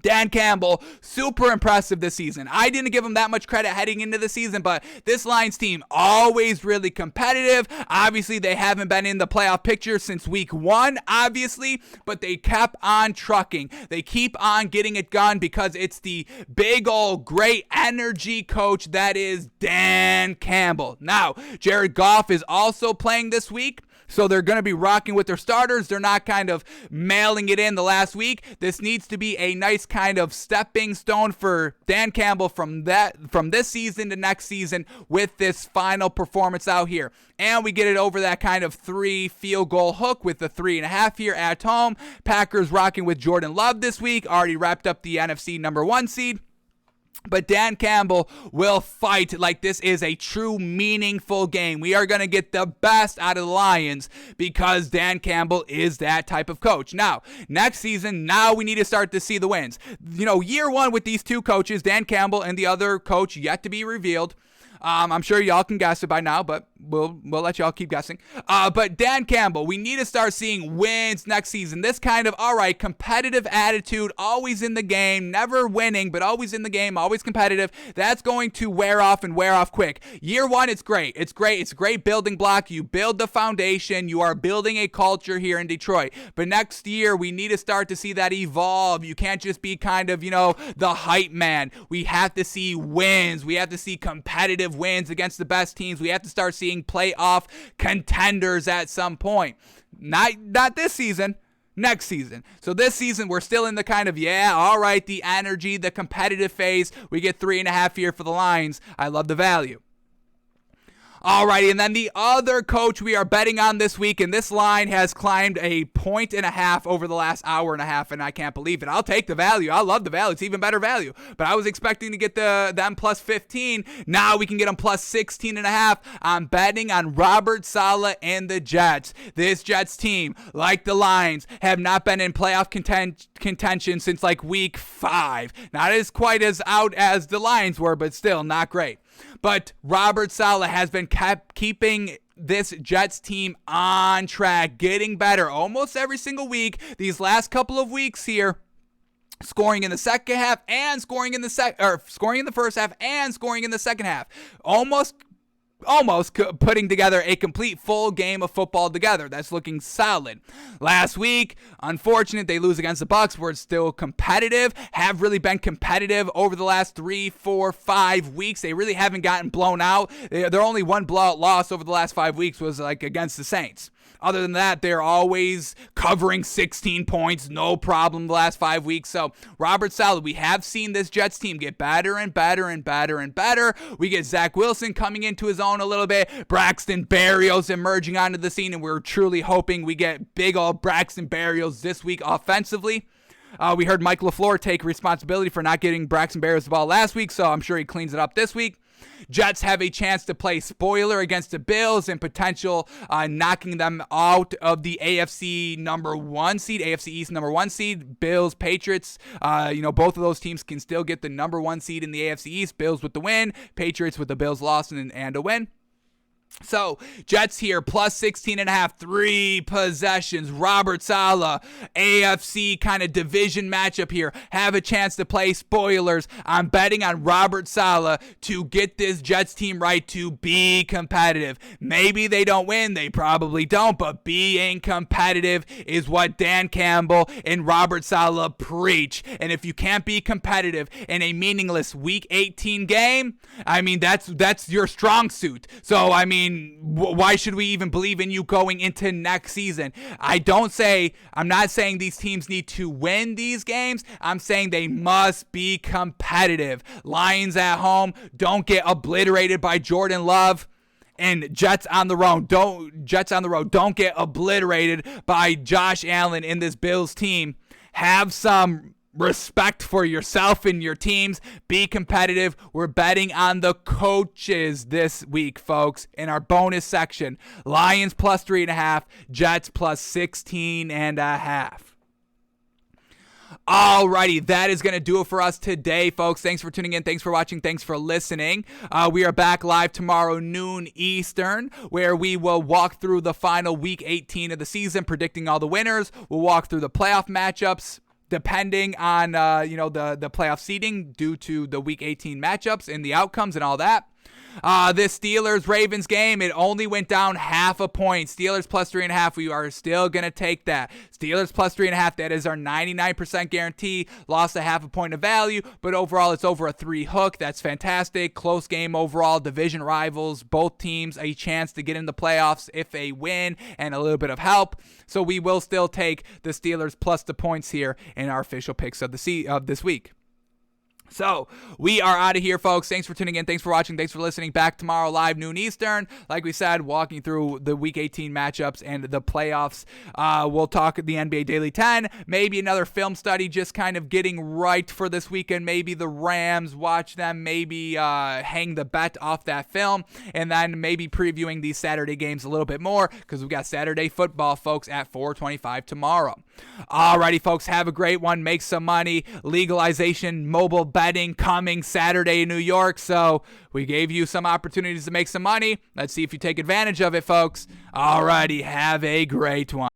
Dan Campbell, super impressive this season. I didn't give him that much credit heading into the season, but this Lions team, always really competitive. Obviously, they haven't been in the playoff picture since week 1, obviously, but they kept on trucking. They keep on getting it done because it's the big old great energy coach that is Dan Campbell. Now, Jared Goff is also playing this week, so they're going to be rocking with their starters. They're not kind of mailing it in the last week. This needs to be a nice kind of stepping stone for Dan Campbell from this season to next season with this final performance out here. And we get it over that kind of 3 field goal hook with the 3.5 here at home. Packers rocking with Jordan Love this week. Already wrapped up the NFC number 1 seed. But Dan Campbell will fight like this is a true meaningful game. We are going to get the best out of the Lions because Dan Campbell is that type of coach. Now, next season, we need to start to see the wins. Year 1 with these 2 coaches, Dan Campbell and the other coach yet to be revealed. I'm sure y'all can guess it by now, but we'll let y'all keep guessing. But Dan Campbell, we need to start seeing wins next season. This kind of, competitive attitude, always in the game, never winning, but always in the game, always competitive. That's going to wear off quick. Year 1, it's great. It's great. It's a great building block. You build the foundation. You are building a culture here in Detroit. But next year, we need to start to see that evolve. You can't just be kind of, the hype man. We have to see wins. We have to see competitive wins against the best teams. We have to start seeing playoff contenders at some point. Not this season, next season. So this season, we're still in the kind of, the energy, the competitive phase. We get 3.5 here for the Lions. I love the value. Alrighty, and then the other coach we are betting on this week, and this line has climbed 1.5 points over the last hour and a half, and I can't believe it. I'll take the value. I love the value. It's even better value. But I was expecting to get them +15. Now we can get them +16.5. I'm betting on Robert Saleh and the Jets. This Jets team, like the Lions, have not been in playoff contention since week 5. Not as quite as out as the Lions were, but still not great. But Robert Saleh has been keeping this Jets team on track, getting better almost every single week. These last couple of weeks here, scoring in the second half and scoring in the first half and scoring in the second half. Almost putting together a complete full game of football together. That's looking solid. Last week, unfortunate, they lose against the Bucks. We're still competitive, have really been competitive over the last 3, 4, 5 weeks. They really haven't gotten blown out. Their only one blowout loss over the last 5 weeks was like against the Saints. Other than that, they're always covering 16 points, no problem the last 5 weeks. So, Robert Saleh, we have seen this Jets team get better and better and better and better. We get Zach Wilson coming into his own a little bit, Braxton Berrios emerging onto the scene, and we're truly hoping we get big old Braxton Berrios this week offensively. We heard Mike LaFleur take responsibility for not getting Braxton Berrios the ball last week, so I'm sure he cleans it up this week. Jets have a chance to play spoiler against the Bills and potential knocking them out of the AFC East number 1 seed. Bills, Patriots, both of those teams can still get the number 1 seed in the AFC East. Bills with the win, Patriots with the Bills loss and a win. So, Jets here, plus 16.5, 3 possessions. Robert Saleh, AFC kind of division matchup here. Have a chance to play spoilers. I'm betting on Robert Saleh to get this Jets team right to be competitive. Maybe they don't win. They probably don't. But being competitive is what Dan Campbell and Robert Saleh preach. And if you can't be competitive in a meaningless Week 18 game, I mean, that's your strong suit. So, I mean, why should we even believe in you going into next season? I'm not saying these teams need to win these games. I'm saying they must be competitive. Lions at home, don't get obliterated by Jordan Love. And Jets on the road, don't get obliterated by Josh Allen in this Bills team. Have some respect for yourself and your teams. Be competitive. We're betting on the coaches this week, folks, in our bonus section. Lions plus 3.5, Jets plus 16.5. Alrighty, that is going to do it for us today, folks. Thanks for tuning in. Thanks for watching. Thanks for listening. We are back live tomorrow, noon Eastern, where we will walk through the final Week 18 of the season, predicting all the winners. We'll walk through the playoff matchups, depending on the playoff seeding due to the Week 18 matchups and the outcomes and all that. This Steelers-Ravens game, it only went down half a point. Steelers plus 3.5, we are still going to take that. Steelers plus 3.5, that is our 99% guarantee. Lost a half a point of value, but overall it's over a 3 hook. That's fantastic. Close game overall. Division rivals, both teams a chance to get in the playoffs if they win and a little bit of help. So we will still take the Steelers plus the points here in our official picks of this week. So, we are out of here, folks. Thanks for tuning in. Thanks for watching. Thanks for listening. Back tomorrow, live, noon Eastern. Like we said, walking through the Week 18 matchups and the playoffs. We'll talk the NBA Daily 10. Maybe another film study, just kind of getting right for this weekend. Maybe the Rams, watch them. Maybe hang the bet off that film. And then maybe previewing these Saturday games a little bit more, because we've got Saturday football, folks, at 4:25 tomorrow. Alrighty, folks. Have a great one. Make some money. Legalization, mobile betting coming Saturday in New York. So we gave you some opportunities to make some money. Let's see if you take advantage of it, folks. Alrighty, have a great one.